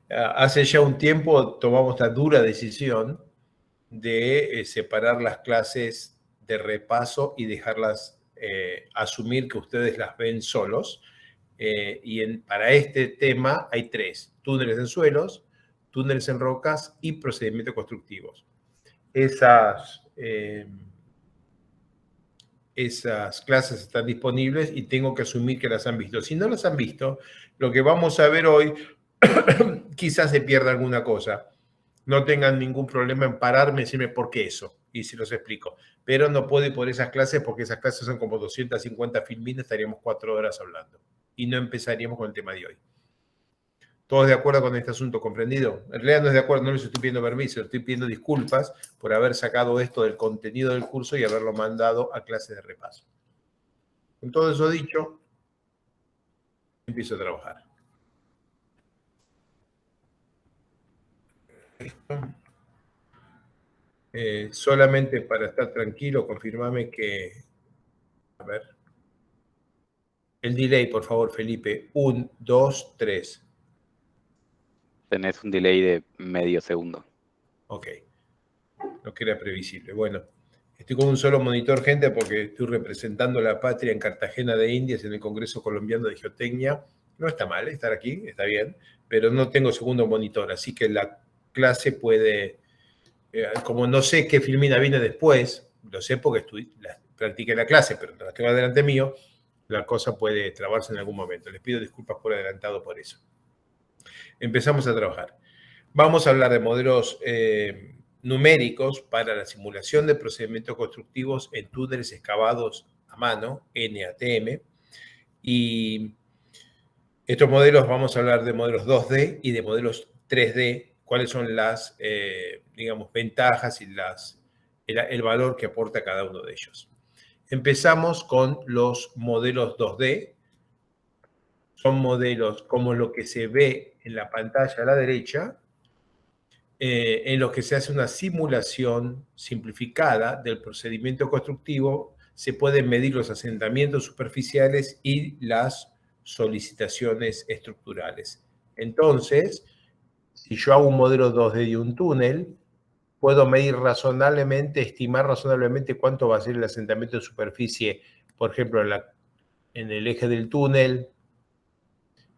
Hace ya un tiempo tomamos la dura decisión de separar las clases de repaso y dejarlas asumir que ustedes las ven solos. Para este tema hay tres: túneles en suelos, túneles en rocas y procedimientos constructivos. Esas clases están disponibles y tengo que asumir que las han visto. Si no las han visto, lo que vamos a ver hoy quizás se pierda alguna cosa. No tengan ningún problema en pararme y decirme por qué eso, y si los explico. Pero no puedo ir por esas clases porque esas clases son como 250 filmines, estaríamos 4 horas hablando y no empezaríamos con el tema de hoy. ¿Todos de acuerdo con este asunto? ¿Comprendido? En realidad no es de acuerdo, no les estoy pidiendo permiso, les estoy pidiendo disculpas por haber sacado esto del contenido del curso y haberlo mandado a clases de repaso. Con todo eso dicho, empiezo a trabajar. Solamente para estar tranquilo, confirmame que... A ver. El delay, por favor, Felipe. 1, 2, 3. Tenés un delay de medio segundo. Ok. No que era previsible. Bueno, estoy con un solo monitor, gente, porque estoy representando a la patria en Cartagena de Indias en el Congreso Colombiano de Geotecnia. No está mal estar aquí, está bien, pero no tengo segundo monitor, así que la clase puede... como no sé qué filmina viene después, lo sé porque practiqué la clase, pero no la tengo delante mío, la cosa puede trabarse en algún momento. Les pido disculpas por adelantado por eso. Empezamos a trabajar. Vamos a hablar de modelos numéricos para la simulación de procedimientos constructivos en túneles excavados a mano, NATM. Y estos modelos, vamos a hablar de modelos 2D y de modelos 3D, cuáles son las, digamos, ventajas y el valor que aporta cada uno de ellos. Empezamos con los modelos 2D. Son modelos como lo que se ve en la pantalla a la derecha, en los que se hace una simulación simplificada del procedimiento constructivo. Se pueden medir los asentamientos superficiales y las solicitaciones estructurales. Entonces, si yo hago un modelo 2D de un túnel, puedo medir razonablemente, estimar razonablemente cuánto va a ser el asentamiento de superficie, por ejemplo, en el eje del túnel,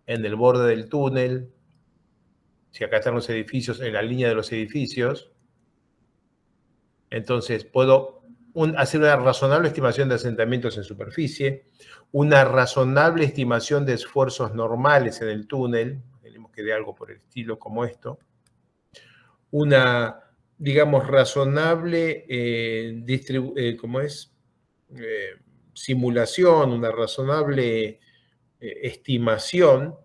en el borde del túnel, si acá están los edificios, en la línea de los edificios. Entonces, puedo hacer una razonable estimación de asentamientos en superficie, una razonable estimación de esfuerzos normales en el túnel, tenemos que de algo por el estilo como esto, una, digamos, razonable simulación, una razonable estimación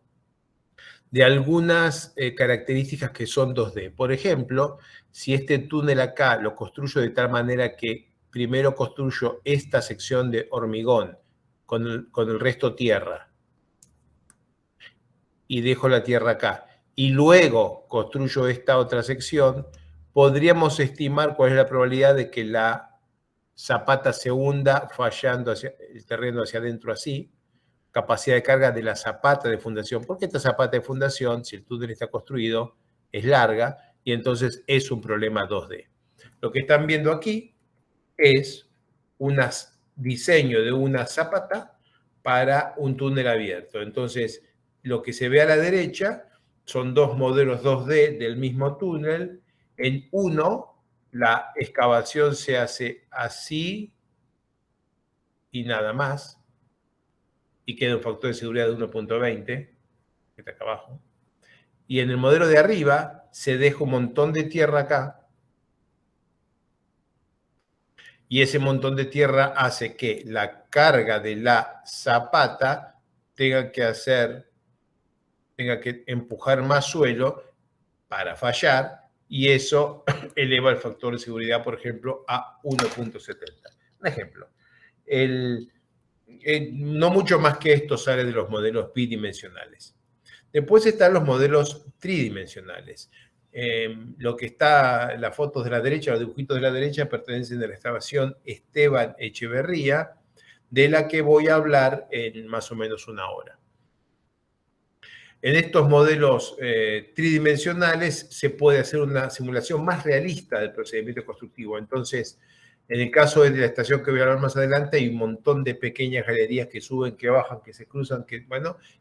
de algunas características que son 2D. Por ejemplo, si este túnel acá lo construyo de tal manera que primero construyo esta sección de hormigón con el resto tierra y dejo la tierra acá, y luego construyo esta otra sección, podríamos estimar cuál es la probabilidad de que la zapata se hunda fallando el terreno hacia adentro así, capacidad de carga de la zapata de fundación, porque esta zapata de fundación, si el túnel está construido, es larga y entonces es un problema 2D. Lo que están viendo aquí es un diseño de una zapata para un túnel abierto. Entonces, lo que se ve a la derecha son dos modelos 2D del mismo túnel. En uno, la excavación se hace así y nada más, y queda un factor de seguridad de 1.20, que está acá abajo. Y en el modelo de arriba se deja un montón de tierra acá, y ese montón de tierra hace que la carga de la zapata tenga que empujar más suelo para fallar, y eso eleva el factor de seguridad, por ejemplo, a 1.70. Un ejemplo. No mucho más que esto sale de los modelos bidimensionales. Después están los modelos tridimensionales. Lo que está, las fotos de la derecha, los dibujitos de la derecha pertenecen a la excavación Esteban Echeverría, de la que voy a hablar en más o menos una hora. En estos modelos tridimensionales se puede hacer una simulación más realista del procedimiento constructivo. Entonces, en el caso de la estación que voy a hablar más adelante, hay un montón de pequeñas galerías que suben, que bajan, que se cruzan,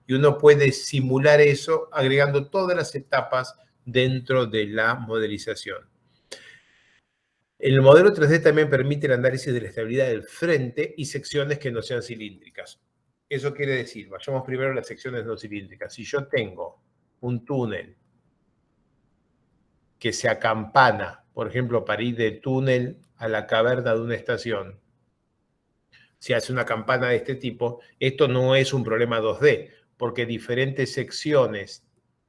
y uno puede simular eso agregando todas las etapas dentro de la modelización. El modelo 3D también permite el análisis de la estabilidad del frente y secciones que no sean cilíndricas. Eso quiere decir, vayamos primero a las secciones no cilíndricas. Si yo tengo un túnel que se acampana, por ejemplo, para ir del túnel a la caverna de una estación, si hace una campana de este tipo, esto no es un problema 2D, porque diferentes secciones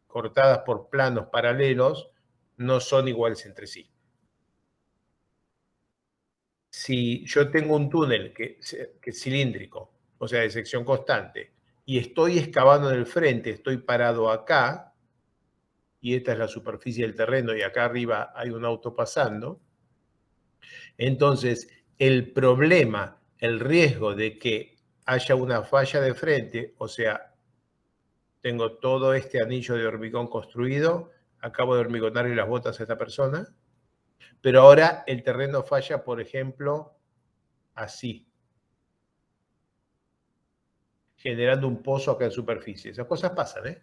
cortadas por planos paralelos no son iguales entre sí. Si yo tengo un túnel que es cilíndrico, o sea, de sección constante, y estoy excavando en el frente, estoy parado acá, y esta es la superficie del terreno, y acá arriba hay un auto pasando, entonces el problema, el riesgo de que haya una falla de frente, o sea, tengo todo este anillo de hormigón construido, acabo de hormigonarle las botas a esta persona, pero ahora el terreno falla, por ejemplo, así, generando un pozo acá en superficie. Esas cosas pasan, ¿eh?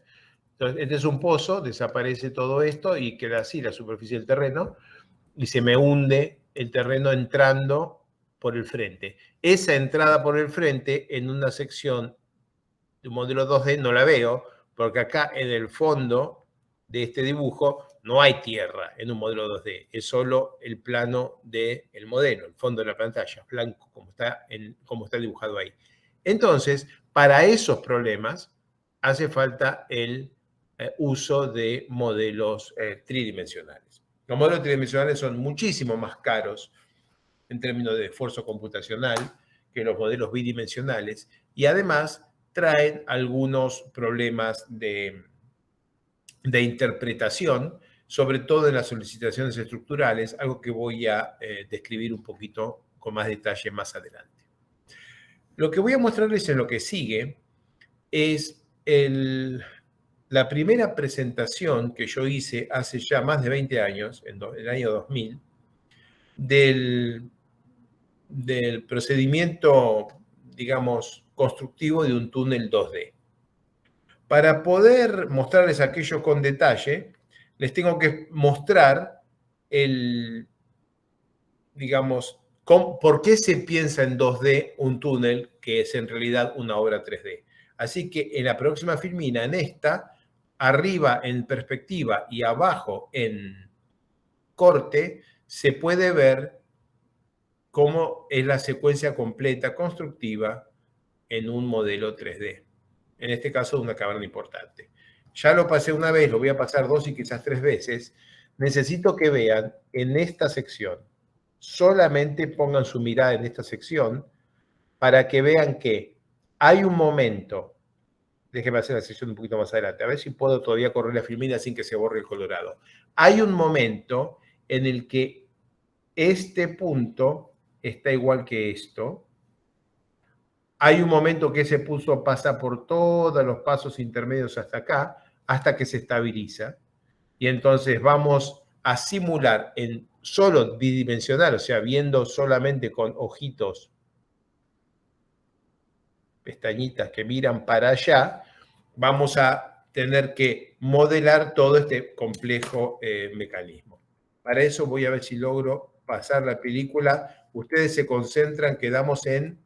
Entonces, este es un pozo, desaparece todo esto y queda así la superficie del terreno y se me hunde el terreno entrando por el frente. Esa entrada por el frente en una sección de un modelo 2D no la veo, porque acá en el fondo de este dibujo no hay tierra en un modelo 2D, es solo el plano del modelo, el fondo de la pantalla, blanco, como está dibujado ahí. Entonces, para esos problemas hace falta el uso de modelos tridimensionales. Los modelos tridimensionales son muchísimo más caros en términos de esfuerzo computacional que los modelos bidimensionales y además traen algunos problemas de interpretación, sobre todo en las solicitaciones estructurales, algo que voy a describir un poquito con más detalle más adelante. Lo que voy a mostrarles en lo que sigue es la primera presentación que yo hice hace ya más de 20 años, en el año 2000, del procedimiento, digamos, constructivo de un túnel 2D. Para poder mostrarles aquello con detalle, les tengo que mostrar digamos, por qué se piensa en 2D un túnel que es en realidad una obra 3D. Así que en la próxima filmina, en esta, arriba en perspectiva y abajo en corte, se puede ver cómo es la secuencia completa constructiva en un modelo 3D. En este caso, una caverna importante. Ya lo pasé una vez, lo voy a pasar 2 y quizás 3 veces. Necesito que vean en esta sección. Solamente pongan su mirada en esta sección para que vean que hay un momento. Déjenme hacer la sección un poquito más adelante. A ver si puedo todavía correr la filmina sin que se borre el colorado. Hay un momento en el que este punto está igual que esto. Hay un momento que ese pulso pasa por todos los pasos intermedios hasta acá, hasta que se estabiliza. Y entonces vamos a simular en solo bidimensional, o sea, viendo solamente con ojitos, pestañitas que miran para allá, vamos a tener que modelar todo este complejo mecanismo. Para eso voy a ver si logro pasar la película. Ustedes se concentran, quedamos en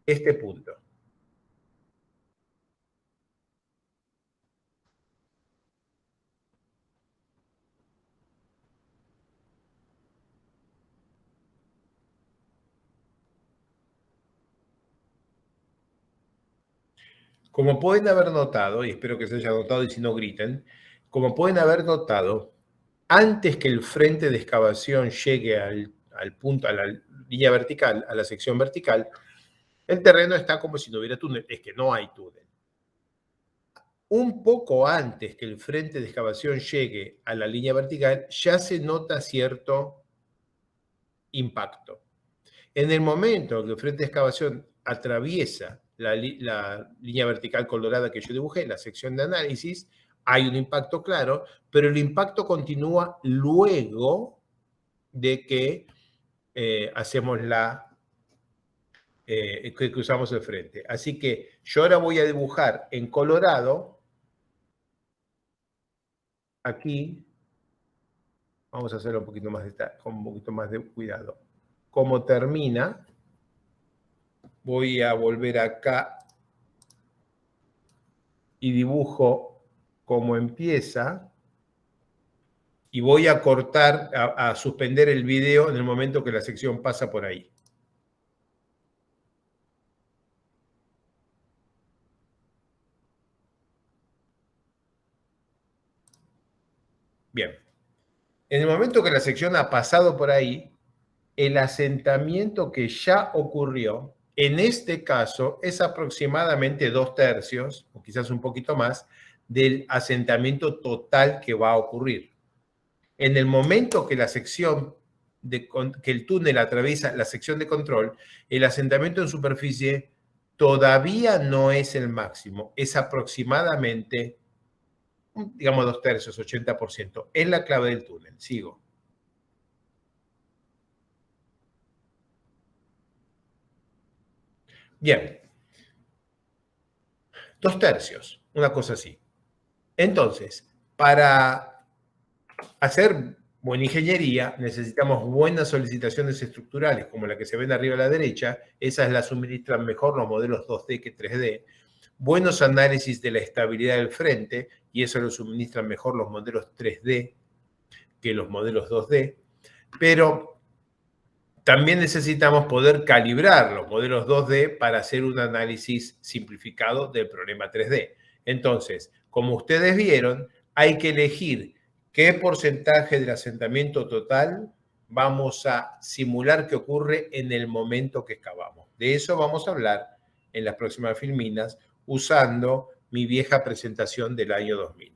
este punto. Como pueden haber notado, y espero que se haya notado y si no griten, como pueden haber notado, antes que el frente de excavación llegue al punto, a la línea vertical, a la sección vertical, el terreno está como si no hubiera túnel, es que no hay túnel. Un poco antes que el frente de excavación llegue a la línea vertical, ya se nota cierto impacto. En el momento que el frente de excavación atraviesa la línea vertical colorada que yo dibujé, la sección de análisis, hay un impacto claro, pero el impacto continúa luego de que hacemos que cruzamos el frente. Así que yo ahora voy a dibujar en colorado, aquí, vamos a hacerlo un poquito más con un poquito más de cuidado. Cómo termina, voy a volver acá y dibujo cómo empieza, y voy a cortar, a suspender el video en el momento que la sección pasa por ahí. Bien. En el momento que la sección ha pasado por ahí, el asentamiento que ya ocurrió, en este caso, es aproximadamente 2/3, o quizás un poquito más, del asentamiento total que va a ocurrir. En el momento que la sección, que el túnel atraviesa la sección de control, el asentamiento en superficie todavía no es el máximo, es aproximadamente, digamos, 2/3, 80%. Es la clave del túnel. Sigo. Bien. 2/3, una cosa así. Entonces, para hacer buena ingeniería necesitamos buenas solicitaciones estructurales, como la que se ven arriba a la derecha. Esas las suministran mejor los modelos 2D que 3D. Buenos análisis de la estabilidad del frente, y eso lo suministran mejor los modelos 3D que los modelos 2D. Pero también necesitamos poder calibrar los modelos 2D para hacer un análisis simplificado del problema 3D. Entonces, como ustedes vieron, hay que elegir qué porcentaje del asentamiento total vamos a simular que ocurre en el momento que excavamos. De eso vamos a hablar en las próximas filminas usando mi vieja presentación del año 2000.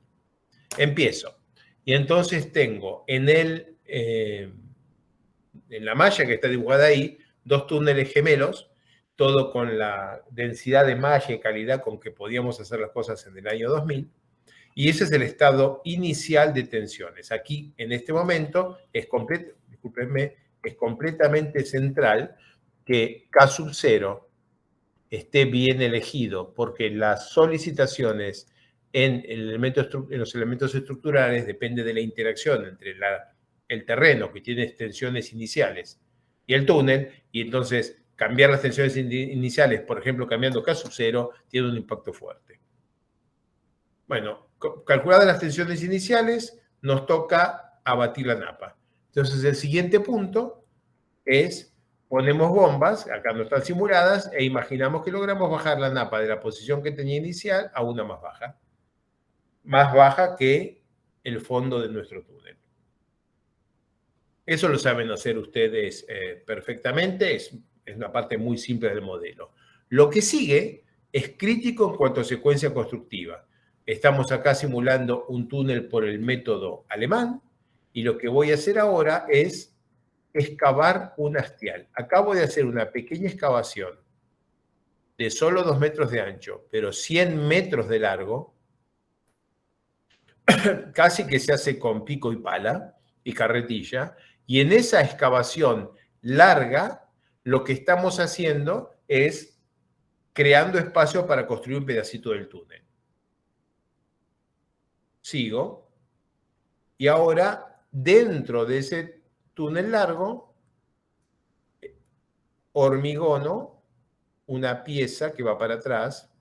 Empiezo. Y entonces tengo en la malla que está dibujada ahí, 2 túneles gemelos, todo con la densidad de malla y calidad con que podíamos hacer las cosas en el año 2000. Y ese es el estado inicial de tensiones. Aquí, en este momento, es completamente central que K0 esté bien elegido, porque las solicitaciones en los elementos estructurales depende de la interacción entre el terreno, que tiene tensiones iniciales, y el túnel, y entonces cambiar las tensiones iniciales, por ejemplo, cambiando K0, tiene un impacto fuerte. Bueno, calculadas las tensiones iniciales, nos toca abatir la napa. Entonces, el siguiente punto es, ponemos bombas, acá no están simuladas, e imaginamos que logramos bajar la napa de la posición que tenía inicial a una más baja que el fondo de nuestro túnel. Eso lo saben hacer ustedes perfectamente, es una parte muy simple del modelo. Lo que sigue es crítico en cuanto a secuencia constructiva. Estamos acá simulando un túnel por el método alemán, y lo que voy a hacer ahora es excavar un hastial. Acabo de hacer una pequeña excavación de solo 2 metros de ancho, pero 100 metros de largo, casi que se hace con pico y pala y carretilla, y en esa excavación larga, lo que estamos haciendo es creando espacio para construir un pedacito del túnel. Sigo. Y ahora, dentro de ese túnel largo, hormigono una pieza que va para atrás.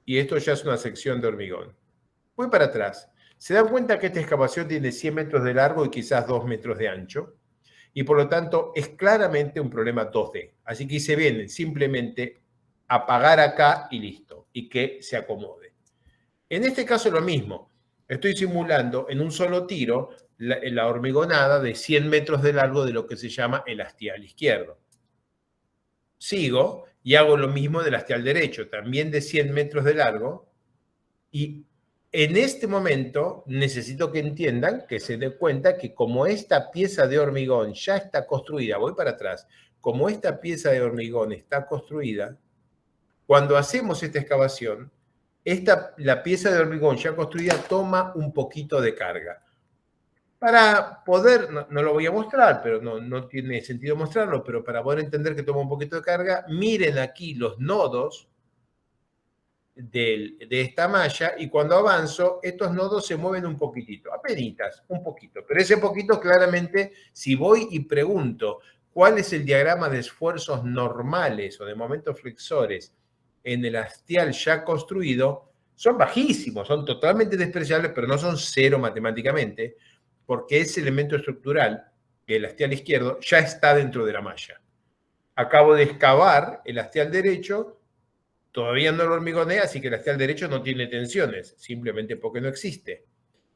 Y esto ya es una sección de hormigón. Voy para atrás. Se dan cuenta que esta excavación tiene 100 metros de largo y quizás 2 metros de ancho. Y por lo tanto, es claramente un problema 2D. Así que se viene simplemente apagar acá y listo. Y que se acomode. En este caso lo mismo. Estoy simulando en un solo tiro la hormigonada de 100 metros de largo de lo que se llama el hastial izquierdo. Sigo y hago lo mismo del hastial derecho, también de 100 metros de largo. Y en este momento necesito que entiendan, que se den cuenta que como esta pieza de hormigón ya está construida, voy para atrás, como esta pieza de hormigón está construida, cuando hacemos esta excavación, la pieza de hormigón ya construida toma un poquito de carga. Para poder, no lo voy a mostrar, pero no tiene sentido mostrarlo, pero para poder entender que toma un poquito de carga, miren aquí los nodos de esta malla, y cuando avanzo, estos nodos se mueven un poquitito, apenitas, un poquito. Pero ese poquito, claramente, si voy y pregunto cuál es el diagrama de esfuerzos normales o de momentos flexores en el hastial ya construido, son bajísimos, son totalmente despreciables, pero no son cero matemáticamente, porque ese elemento estructural, el hastial izquierdo, ya está dentro de la malla. Acabo de excavar el hastial derecho, todavía no lo hormigonea, así que el hastial derecho no tiene tensiones, simplemente porque no existe.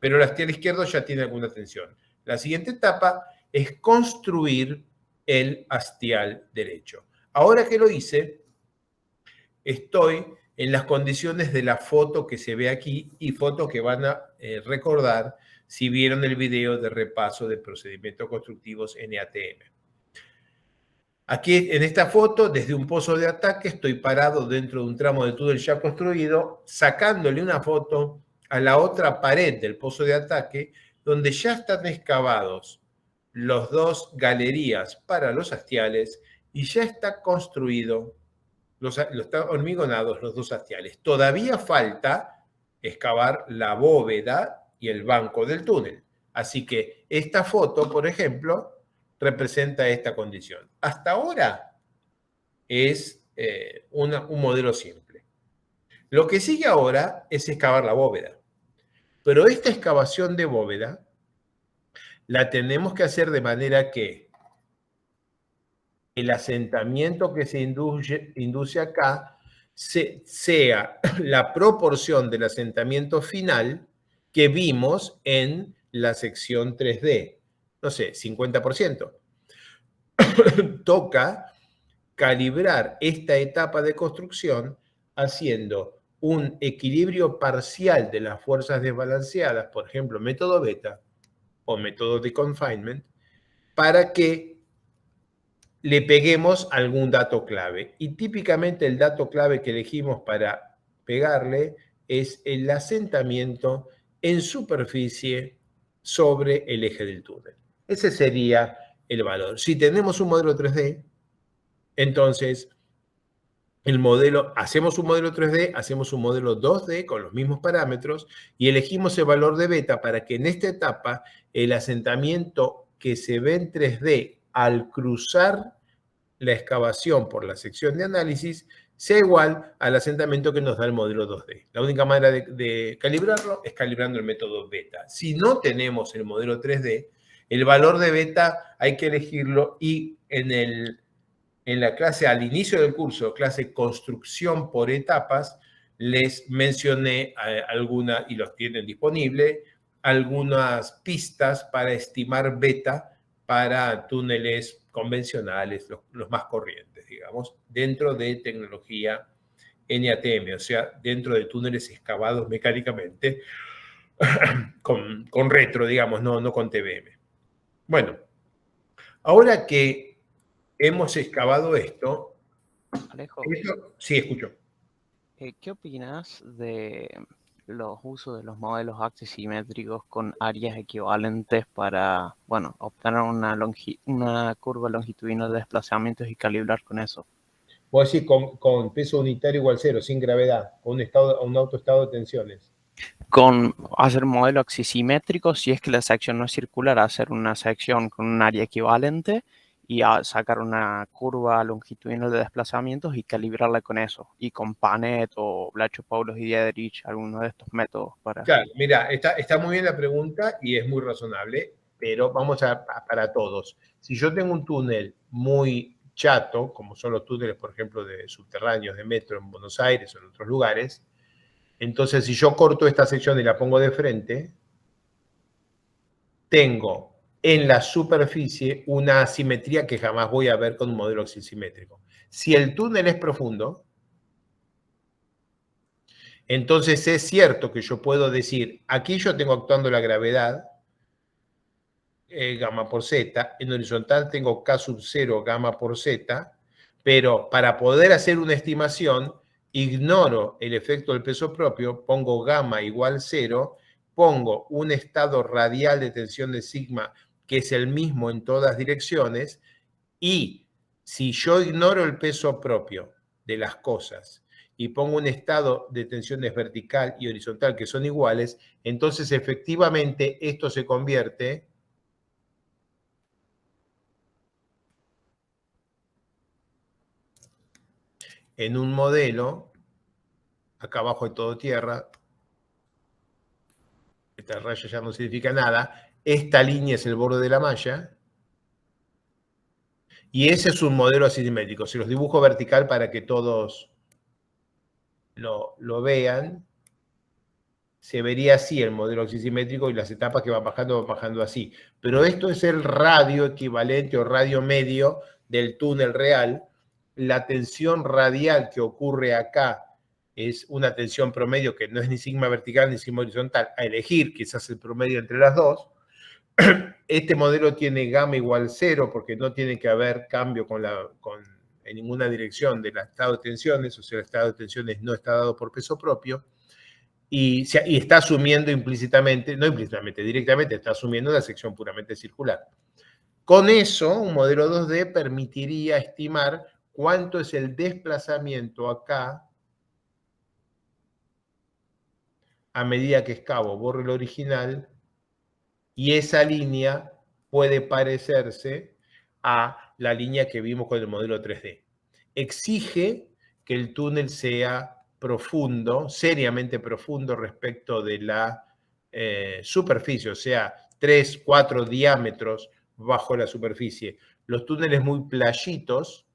Pero el hastial izquierdo ya tiene alguna tensión. La siguiente etapa es construir el hastial derecho. Ahora que lo hice, estoy en las condiciones de la foto que se ve aquí y foto que van a recordar si vieron el video de repaso de procedimientos constructivos NATM. Aquí en esta foto, desde un pozo de ataque, estoy parado dentro de un tramo de túnel ya construido, sacándole una foto a la otra pared del pozo de ataque, donde ya están excavados los dos galerías para los hastiales y ya está construido, están hormigonados los dos hastiales. Todavía falta excavar la bóveda y el banco del túnel. Así que esta foto, por ejemplo, representa esta condición. Hasta ahora es un modelo simple. Lo que sigue ahora es excavar la bóveda. Pero esta excavación de bóveda la tenemos que hacer de manera que el asentamiento que se induce acá sea la proporción del asentamiento final que vimos en la sección 3D. No sé, 50%. Toca calibrar esta etapa de construcción haciendo un equilibrio parcial de las fuerzas desbalanceadas, por ejemplo, método beta o método de confinement, para que le peguemos algún dato clave. Y típicamente el dato clave que elegimos para pegarle es el asentamiento en superficie sobre el eje del túnel. Ese sería el valor. Si tenemos un modelo 3D, entonces hacemos un modelo 3D, hacemos un modelo 2D con los mismos parámetros y elegimos el valor de beta para que en esta etapa el asentamiento que se ve en 3D al cruzar la excavación por la sección de análisis sea igual al asentamiento que nos da el modelo 2D. La única manera de calibrarlo es calibrando el método beta. Si no tenemos el modelo 3D, el valor de beta hay que elegirlo y en la clase al inicio del curso, clase construcción por etapas, les mencioné alguna, y los tienen disponible, algunas pistas para estimar beta para túneles convencionales, los más corrientes, digamos, dentro de tecnología NATM, o sea, dentro de túneles excavados mecánicamente con retro, digamos, no con TBM. Bueno, ahora que hemos excavado esto, Alejo, sí, escucho. ¿qué opinas de los usos de los modelos axisimétricos con áreas equivalentes para, bueno, obtener una curva longitudinal de desplazamientos y calibrar con eso? Vos decís con peso unitario igual cero, sin gravedad, con un autoestado de tensiones. Con hacer un modelo axisimétrico, si es que la sección no es circular, hacer una sección con un área equivalente y sacar una curva longitudinal de desplazamientos y calibrarla con eso. Y con Panet o Blacho-Paulos y Diederich, alguno de estos métodos para... Claro, mira, está muy bien la pregunta y es muy razonable, pero vamos para todos. Si yo tengo un túnel muy chato, como son los túneles, por ejemplo, de subterráneos de metro en Buenos Aires o en otros lugares, entonces si yo corto esta sección y la pongo de frente, tengo en la superficie una asimetría que jamás voy a ver con un modelo axisimétrico. Si el túnel es profundo, entonces es cierto que yo puedo decir, aquí yo tengo actuando la gravedad, gamma por z, en horizontal tengo K sub 0 gamma por z, pero para poder hacer una estimación, ignoro el efecto del peso propio, pongo gamma igual 0, pongo un estado radial de tensión de sigma que es el mismo en todas direcciones, y si yo ignoro el peso propio de las cosas y pongo un estado de tensiones vertical y horizontal que son iguales, entonces efectivamente esto se convierte en un modelo, acá abajo hay todo tierra, esta raya ya no significa nada, esta línea es el borde de la malla, y ese es un modelo asimétrico. Se los dibujo vertical para que todos lo vean. Se vería así el modelo axisimétrico y las etapas que van bajando así. Pero esto es el radio equivalente o radio medio del túnel real. La tensión radial que ocurre acá es una tensión promedio que no es ni sigma vertical ni sigma horizontal. A elegir quizás el promedio entre las dos. Este modelo tiene gamma igual 0 porque no tiene que haber cambio en ninguna dirección del estado de tensiones, o sea, el estado de tensiones no está dado por peso propio. Y está asumiendo implícitamente, no implícitamente, directamente está asumiendo una sección puramente circular. Con eso, un modelo 2D permitiría estimar cuánto es el desplazamiento acá a medida que excavo, borro el original, y esa línea puede parecerse a la línea que vimos con el modelo 3D. Exige que el túnel sea profundo, seriamente profundo respecto de la superficie, o sea, 3, 4 diámetros bajo la superficie. Los túneles muy playitos,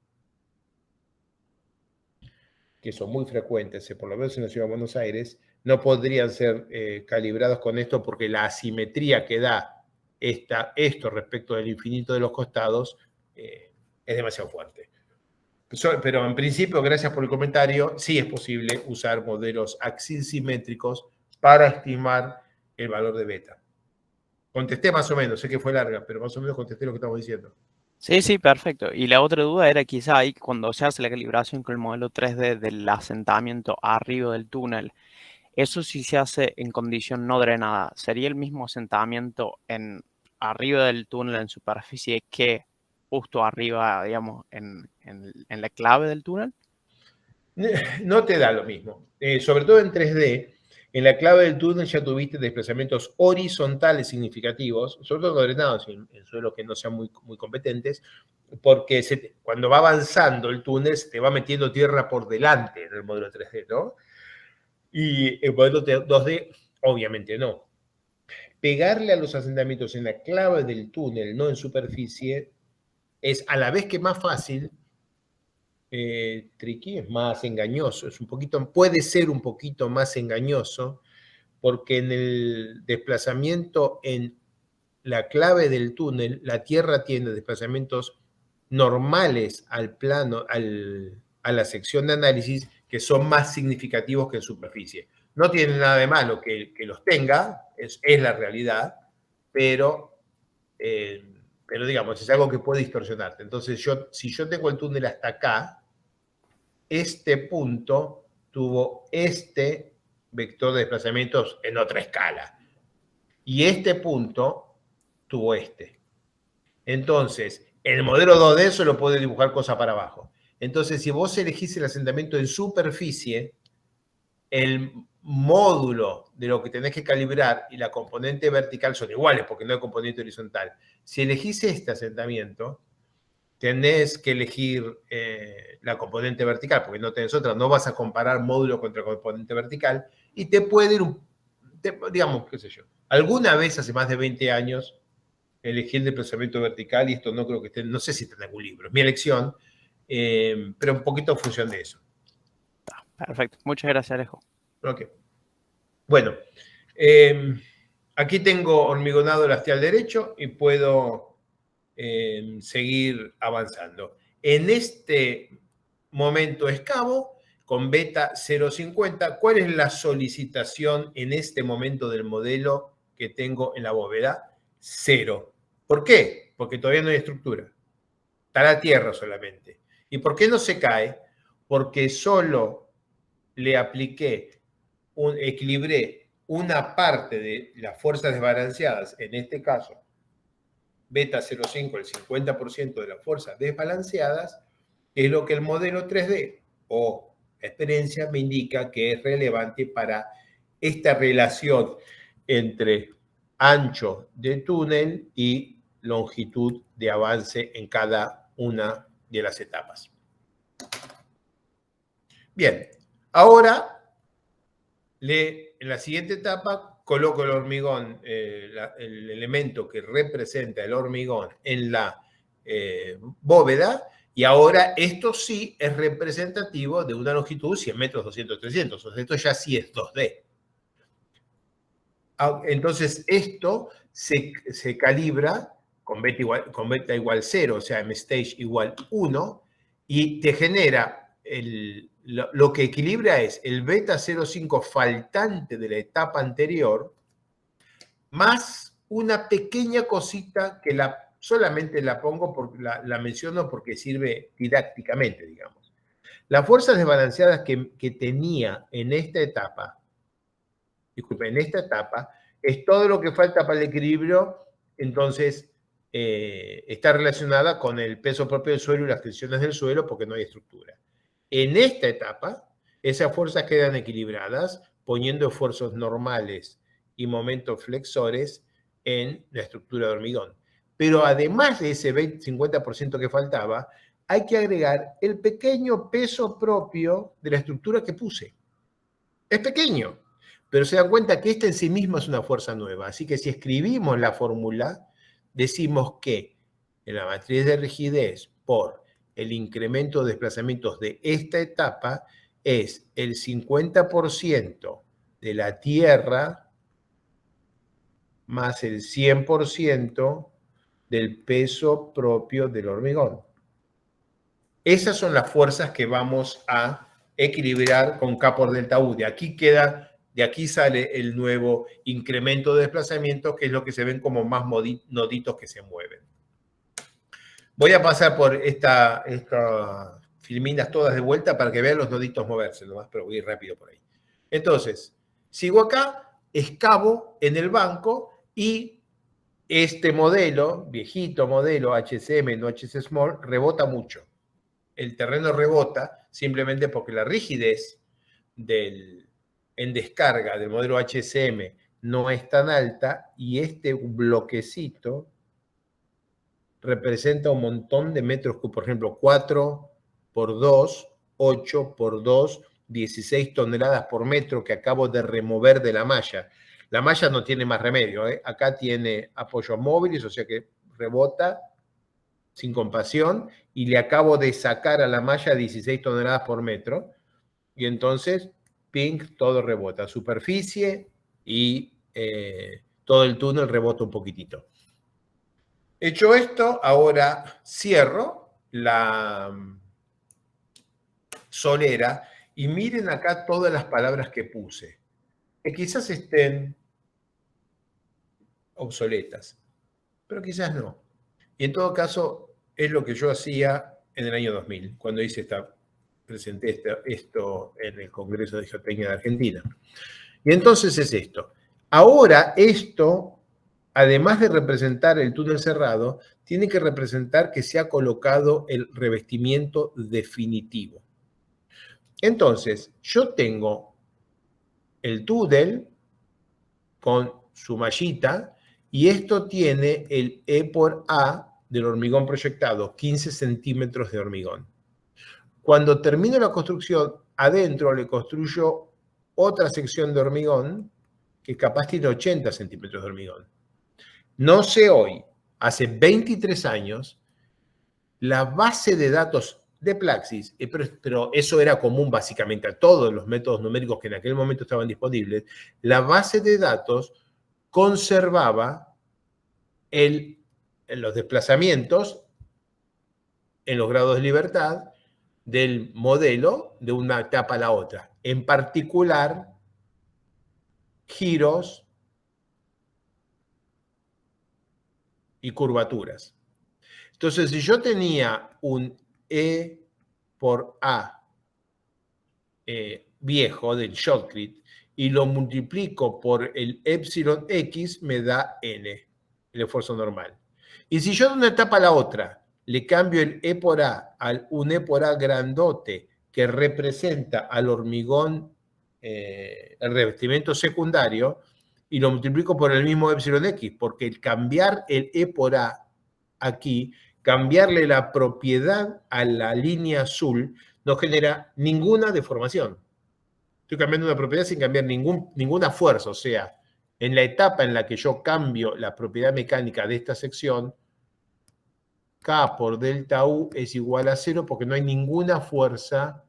que son muy frecuentes, por lo menos en la Ciudad de Buenos Aires, no podrían ser calibrados con esto porque la asimetría que da esto respecto del infinito de los costados es demasiado fuerte. Pero en principio, gracias por el comentario, sí es posible usar modelos axisimétricos para estimar el valor de beta. Contesté más o menos, sé que fue larga, pero más o menos contesté lo que estamos diciendo. Sí, sí, perfecto. Y la otra duda era quizá ahí cuando se hace la calibración con el modelo 3D del asentamiento arriba del túnel, eso sí se hace en condición no drenada. ¿Sería el mismo asentamiento arriba del túnel en superficie que justo arriba, digamos, en la clave del túnel? No te da lo mismo. Sobre todo en 3D, en la clave del túnel ya tuviste desplazamientos horizontales significativos, sobre todo drenados en suelos que no sean muy, muy competentes, porque cuando va avanzando el túnel se te va metiendo tierra por delante en el modelo 3D, ¿no? Y el modelo 2D, obviamente no. Pegarle a los asentamientos en la clave del túnel, no en superficie, es a la vez que más fácil, tricky, es más engañoso, puede ser un poquito más engañoso, porque en el desplazamiento en la clave del túnel, la Tierra tiene desplazamientos normales al plano, a la sección de análisis, que son más significativos que en superficie. No tiene nada de malo que los tenga, es la realidad, pero digamos, es algo que puede distorsionarte. Entonces, si yo tengo el túnel hasta acá, este punto tuvo este vector de desplazamientos en otra escala. Y este punto tuvo este. Entonces, el modelo 2D solo puede dibujar cosas para abajo. Entonces, si vos elegís el asentamiento en superficie, el módulo de lo que tenés que calibrar y la componente vertical son iguales porque no hay componente horizontal. Si elegís este asentamiento, tenés que elegir la componente vertical, porque no tenés otra, no vas a comparar módulo contra componente vertical, y te puede ir, digamos, qué sé yo, alguna vez hace más de 20 años elegí el desplazamiento vertical, y esto no creo que esté, no sé si está en algún libro, es mi elección, pero un poquito en función de eso. Perfecto, muchas gracias, Alejo. Ok. Bueno, aquí tengo hormigonado el hastial derecho y puedo seguir avanzando. En este momento excavo con beta 0,50. ¿Cuál es la solicitación en este momento del modelo que tengo en la bóveda? 0. ¿Por qué? Porque todavía no hay estructura. Está la tierra solamente. ¿Y por qué no se cae? Porque solo le equilibré una parte de las fuerzas desbalanceadas, en este caso, beta 0,5, el 50% de las fuerzas desbalanceadas, es lo que el modelo 3D o experiencia me indica que es relevante para esta relación entre ancho de túnel y longitud de avance en cada una de las etapas. Bien, ahora en la siguiente etapa coloco el hormigón, el elemento que representa el hormigón en la bóveda, y ahora esto sí es representativo de una longitud 100 metros, 200, 300. O sea, esto ya sí es 2D. Entonces, esto se calibra con beta igual 0, o sea, mstage igual 1, y te genera lo que equilibra es el beta 0,5 faltante de la etapa anterior, más una pequeña cosita que solamente la pongo, la menciono porque sirve didácticamente, digamos. Las fuerzas desbalanceadas que tenía en esta etapa, es todo lo que falta para el equilibrio, entonces está relacionada con el peso propio del suelo y las tensiones del suelo porque no hay estructura. En esta etapa, esas fuerzas quedan equilibradas poniendo esfuerzos normales y momentos flexores en la estructura de hormigón. Pero además de ese 50% que faltaba, hay que agregar el pequeño peso propio de la estructura que puse. Es pequeño, pero se dan cuenta que esta en sí misma es una fuerza nueva. Así que si escribimos la fórmula, decimos que en la matriz de rigidez por el incremento de desplazamientos de esta etapa es el 50% de la tierra más el 100% del peso propio del hormigón. Esas son las fuerzas que vamos a equilibrar con K por delta U. De aquí sale el nuevo incremento de desplazamiento, que es lo que se ven como más noditos que se mueven. Voy a pasar por estas filminas todas de vuelta para que vean los noditos moverse, nomás, pero voy a ir rápido por ahí. Entonces, sigo acá, excavo en el banco y este modelo, viejito modelo HCM, no HC Small, rebota mucho. El terreno rebota simplemente porque la rigidez en descarga del modelo HCM no es tan alta y este bloquecito representa un montón de metros cúbicos. Por ejemplo, 4 por 2, 8 por 2, 16 toneladas por metro que acabo de remover de la malla. La malla no tiene más remedio, ¿eh? Acá tiene apoyos móviles, o sea que rebota sin compasión, y le acabo de sacar a la malla 16 toneladas por metro, y entonces, ping, todo rebota. Superficie y todo el túnel rebota un poquitito. Hecho esto, ahora cierro la solera y miren acá todas las palabras que puse, que quizás estén obsoletas, pero quizás no. Y en todo caso, es lo que yo hacía en el año 2000, cuando presenté esto en el Congreso de Geotecnia de Argentina. Y entonces es esto. Ahora esto, además de representar el túnel cerrado, tiene que representar que se ha colocado el revestimiento definitivo. Entonces, yo tengo el túnel con su mallita y esto tiene el E por A del hormigón proyectado, 15 centímetros de hormigón. Cuando termino la construcción, adentro le construyo otra sección de hormigón que capaz tiene 80 centímetros de hormigón. No sé hoy, hace 23 años, la base de datos de Plaxis, pero eso era común básicamente a todos los métodos numéricos que en aquel momento estaban disponibles, la base de datos conservaba los desplazamientos en los grados de libertad del modelo de una etapa a la otra. En particular, giros y curvaturas. Entonces, si yo tenía un E por A viejo del shotcrete y lo multiplico por el epsilon X, me da N, el esfuerzo normal. Y si yo de una etapa a la otra le cambio el E por A al un E por A grandote que representa al hormigón, el revestimiento secundario, y lo multiplico por el mismo epsilon X, porque el cambiar el E por A aquí, cambiarle la propiedad a la línea azul, no genera ninguna deformación. Estoy cambiando una propiedad sin cambiar ninguna fuerza. O sea, en la etapa en la que yo cambio la propiedad mecánica de esta sección, K por delta U es igual a 0 porque no hay ninguna fuerza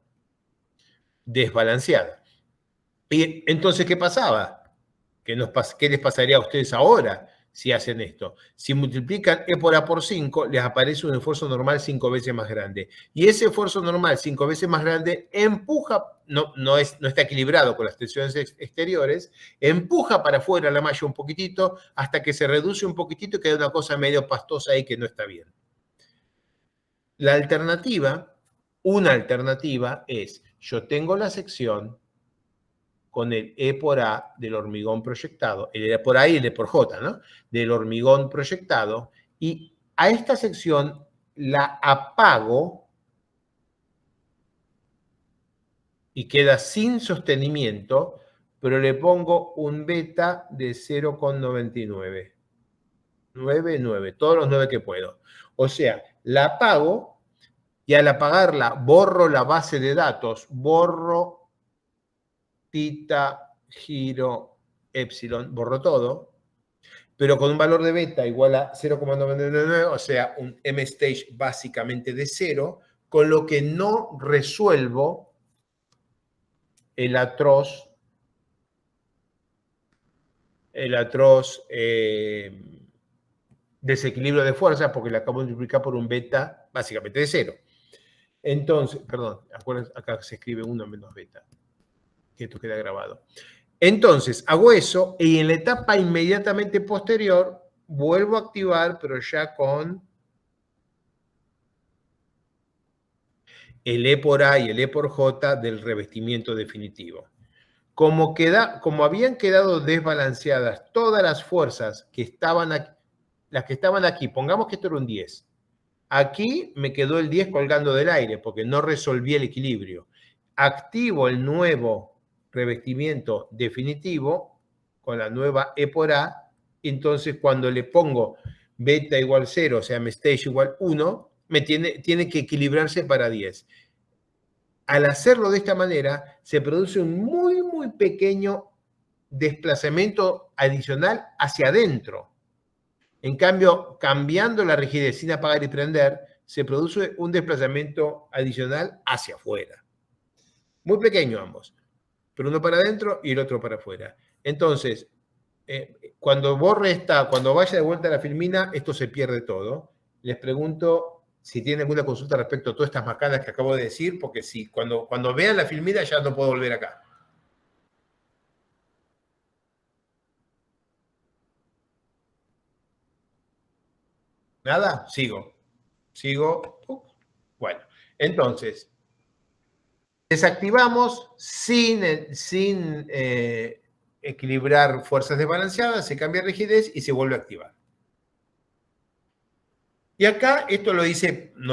desbalanceada. Y entonces, ¿qué pasaba? ¿Qué les pasaría a ustedes ahora si hacen esto? Si multiplican E por A por 5, les aparece un esfuerzo normal 5 veces más grande. Y ese esfuerzo normal 5 veces más grande empuja, no está equilibrado con las tensiones exteriores, empuja para afuera la malla un poquitito hasta que se reduce un poquitito y queda una cosa medio pastosa ahí que no está bien. La alternativa, una alternativa es, yo tengo la sección con el E por A del hormigón proyectado, el E por A y el E por J, ¿no? Del hormigón proyectado, y a esta sección la apago y queda sin sostenimiento, pero le pongo un beta de 0,99. 9, todos los 9 que puedo. O sea, la apago y al apagarla borro la base de datos, borro tita, giro, epsilon, borro todo, pero con un valor de beta igual a 0,999, o sea, un M-stage básicamente de 0, con lo que no resuelvo el atroz desequilibrio de fuerzas, porque le acabo de multiplicar por un beta básicamente de 0. Entonces, perdón, acuérdense, acá se escribe 1 menos beta, que esto queda grabado. Entonces, hago eso y en la etapa inmediatamente posterior vuelvo a activar, pero ya con el E por A y el E por J del revestimiento definitivo. Como habían quedado desbalanceadas todas las fuerzas que estaban aquí, las que estaban aquí, pongamos que esto era un 10. Aquí me quedó el 10 colgando del aire porque no resolví el equilibrio. Activo el nuevo revestimiento definitivo con la nueva E por A. Entonces, cuando le pongo beta igual 0, o sea, M-stage igual 1, tiene que equilibrarse para 10. Al hacerlo de esta manera, se produce un muy, muy pequeño desplazamiento adicional hacia adentro. En cambio, cambiando la rigidez sin apagar y prender, se produce un desplazamiento adicional hacia afuera. Muy pequeño ambos, pero uno para adentro y el otro para afuera. Entonces, cuando vaya de vuelta a la filmina, esto se pierde todo. Les pregunto si tienen alguna consulta respecto a todas estas macanas que acabo de decir, porque si cuando vean la filmina ya no puedo volver acá. ¿Nada? Sigo. Bueno, entonces, desactivamos sin equilibrar fuerzas desbalanceadas, se cambia rigidez y se vuelve a activar. Y acá esto no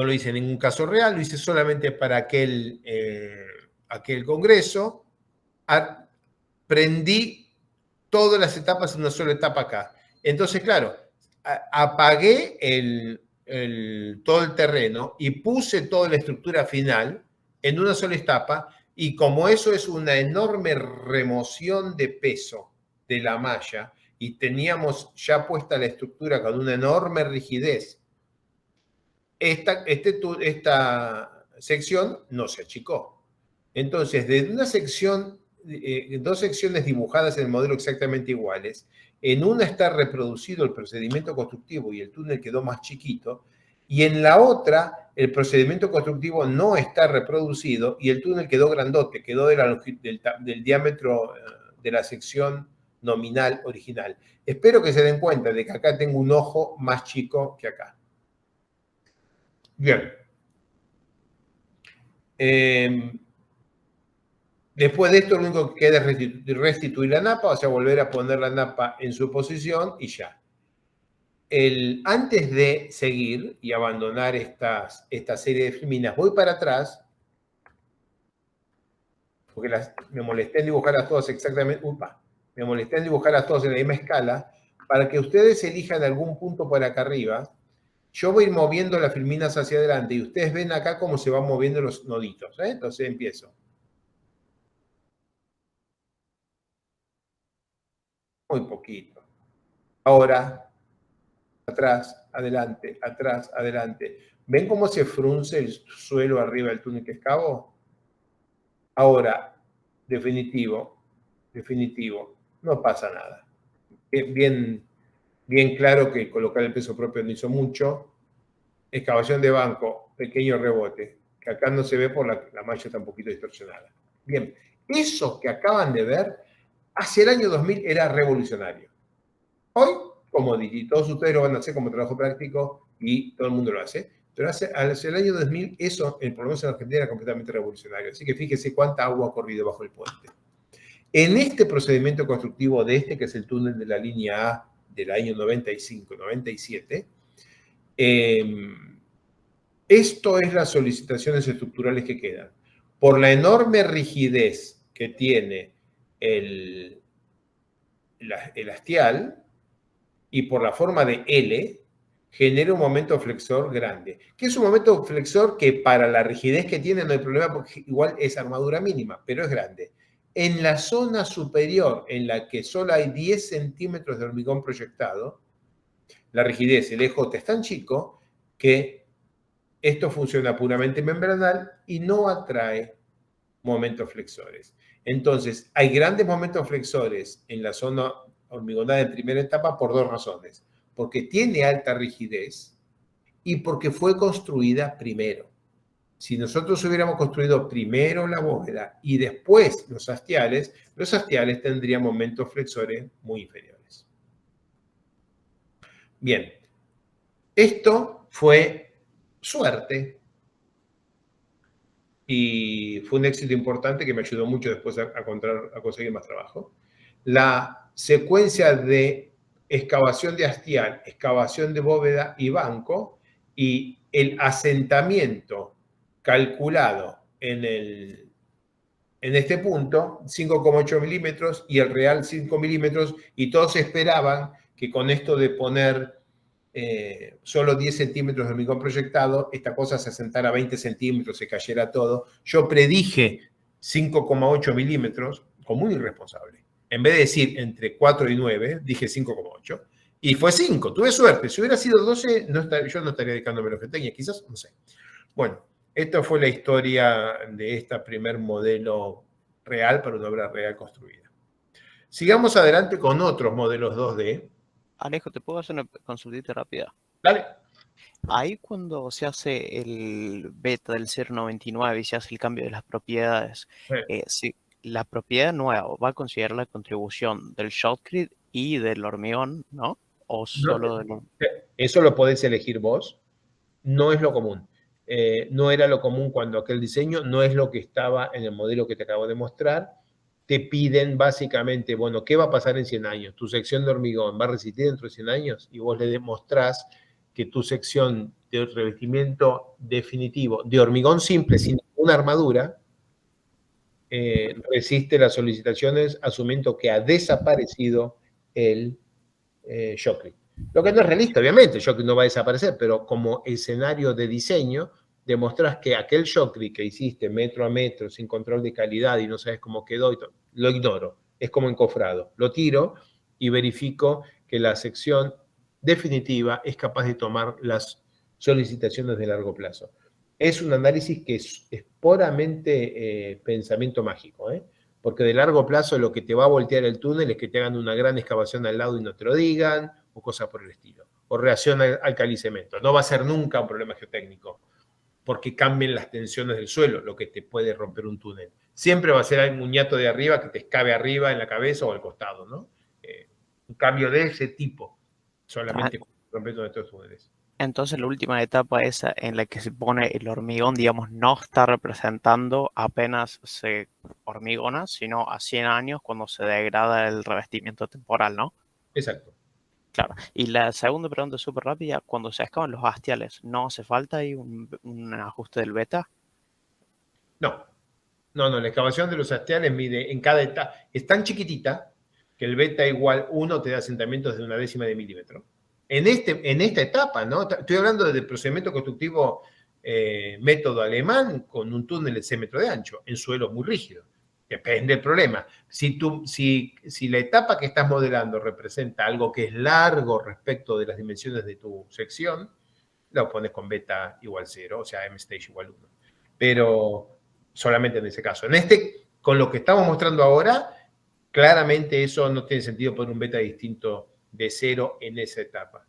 lo hice en ningún caso real, lo hice solamente para aquel congreso. Prendí todas las etapas en una sola etapa acá. Entonces, claro, apagué todo el terreno y puse toda la estructura final en una sola etapa, y como eso es una enorme remoción de peso de la malla y teníamos ya puesta la estructura con una enorme rigidez, esta sección no se achicó. Entonces, de una sección, dos secciones dibujadas en el modelo exactamente iguales, en una está reproducido el procedimiento constructivo y el túnel quedó más chiquito, y en la otra el procedimiento constructivo no está reproducido y el túnel quedó grandote, quedó del diámetro de la sección nominal original. Espero que se den cuenta de que acá tengo un ojo más chico que acá. Bien. Después de esto, lo único que queda es restituir la napa, o sea, volver a poner la napa en su posición y ya. Antes de seguir y abandonar esta serie de filminas, voy para atrás, porque me molesté en dibujarlas todas exactamente, me molesté en dibujarlas todas en la misma escala, para que ustedes elijan algún punto por acá arriba. Yo voy a ir moviendo las filminas hacia adelante y ustedes ven acá cómo se van moviendo los noditos. Entonces empiezo. Muy poquito. Ahora, atrás, adelante, atrás, adelante. ¿Ven cómo se frunce el suelo arriba del túnel que excavo? Ahora, definitivo, no pasa nada. Bien claro que colocar el peso propio no hizo mucho. Excavación de banco, pequeño rebote, que acá no se ve por la malla está un poquito distorsionada. Bien, eso que acaban de ver, hacia el año 2000 era revolucionario. Hoy, como todos ustedes lo van a hacer como trabajo práctico y todo el mundo lo hace, pero hacia el año 2000 eso, por lo menos en Argentina, era completamente revolucionario. Así que fíjese cuánta agua ha corrido bajo el puente. En este procedimiento constructivo de que es el túnel de la línea A del año 95-97, esto es las solicitaciones estructurales que quedan. Por la enorme rigidez que tiene el hastial y por la forma de L, genera un momento flexor grande. Que es un momento flexor que para la rigidez que tiene no hay problema porque igual es armadura mínima, pero es grande. En la zona superior, en la que solo hay 10 centímetros de hormigón proyectado, la rigidez, el EJ es tan chico que esto funciona puramente membranal y no atrae momentos flexores. Entonces, hay grandes momentos flexores en la zona hormigonada en primera etapa por dos razones. Porque tiene alta rigidez y porque fue construida primero. Si nosotros hubiéramos construido primero la bóveda y después los hastiales tendrían momentos flexores muy inferiores. Bien, esto fue suerte y fue un éxito importante que me ayudó mucho después a conseguir más trabajo. La secuencia de excavación de hastial, excavación de bóveda y banco y el asentamiento calculado en este punto, 5,8 milímetros y el real 5 milímetros, y todos esperaban que con esto de poner solo 10 centímetros de hormigón proyectado, esta cosa se asentara a 20 centímetros, se cayera todo. Yo predije 5,8 milímetros, como muy irresponsable. En vez de decir entre 4 y 9, dije 5,8. Y fue 5, tuve suerte. Si hubiera sido 12, yo no estaría dedicándome a la geotecnia, quizás, no sé. Bueno, esta fue la historia de este primer modelo real para una obra real construida. Sigamos adelante con otros modelos 2D. Alejo, ¿te puedo hacer una consultita rápida? Dale. Ahí cuando se hace el beta del 0.99 y se hace el cambio de las propiedades, si la propiedad nueva va a considerar la contribución del shotcrete y del hormigón, ¿no? O solo del... Eso lo podés elegir vos. No es lo común. No era lo común cuando aquel diseño, no es lo que estaba en el modelo que te acabo de mostrar. Te piden básicamente, bueno, ¿qué va a pasar en 100 años? ¿Tu sección de hormigón va a resistir dentro de 100 años? Y vos le demostrás que tu sección de revestimiento definitivo de hormigón simple, sin ninguna armadura, resiste las solicitaciones asumiendo que ha desaparecido el shotcrete. Lo que no es realista, obviamente, el shotcrete no va a desaparecer, pero como escenario de diseño, demostrás que aquel shotcrete que hiciste metro a metro, sin control de calidad y no sabes cómo quedó, lo ignoro. Es como encofrado. Lo tiro y verifico que la sección definitiva es capaz de tomar las solicitaciones de largo plazo. Es un análisis que es puramente pensamiento mágico, porque de largo plazo lo que te va a voltear el túnel es que te hagan una gran excavación al lado y no te lo digan, o cosas por el estilo. O reacción al calicemento. No va a ser nunca un problema geotécnico, porque cambien las tensiones del suelo, lo que te puede romper un túnel. Siempre va a ser un ñato de arriba que te escabe arriba en la cabeza o al costado, ¿no? Un cambio de ese tipo, solamente rompiendo nuestros túneles. Entonces la última etapa esa en la que se pone el hormigón, digamos, no está representando apenas se hormigona, sino a 100 años cuando se degrada el revestimiento temporal, ¿no? Exacto. Claro. Y la segunda pregunta súper rápida, cuando se excavan los hastiales, ¿no hace falta ahí un ajuste del beta? No, la excavación de los hastiales mide en cada etapa, es tan chiquitita que el beta igual 1 te da asentamientos de 1/10 de milímetro. En esta etapa, ¿no? Estoy hablando del procedimiento constructivo método alemán con un túnel de 6 metros de ancho, en suelo muy rígido. Depende del problema. Si la etapa que estás modelando representa algo que es largo respecto de las dimensiones de tu sección, lo pones con beta igual 0, o sea, M-stage igual 1. Pero solamente en ese caso. Con lo que estamos mostrando ahora, claramente eso no tiene sentido poner un beta distinto de 0 en esa etapa.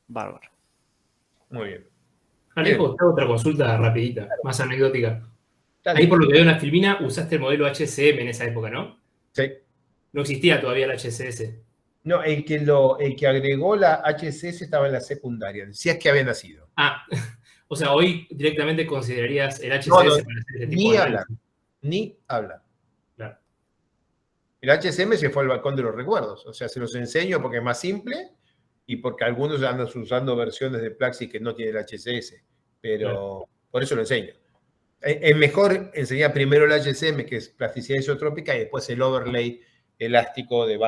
Bárbaro. Muy bien. Alejo, te hago otra consulta rapidita, más anecdótica. Dale. Ahí por lo que veo en la filmina, usaste el modelo HCM en esa época, ¿no? Sí. No existía todavía el HCS. No, el que agregó la HCS estaba en la secundaria, si es que había nacido. Ah, o sea, hoy directamente considerarías el HCS No, para hacer este tipo ni de hablar, análisis. ni hablar. Claro. El HCM se fue al balcón de los recuerdos, o sea, se los enseño porque es más simple y porque algunos andan usando versiones de Plaxis que no tienen el HCS, pero Claro. por eso lo enseño. Es mejor enseñar primero el HCM, que es plasticidad isotrópica, y después el overlay elástico de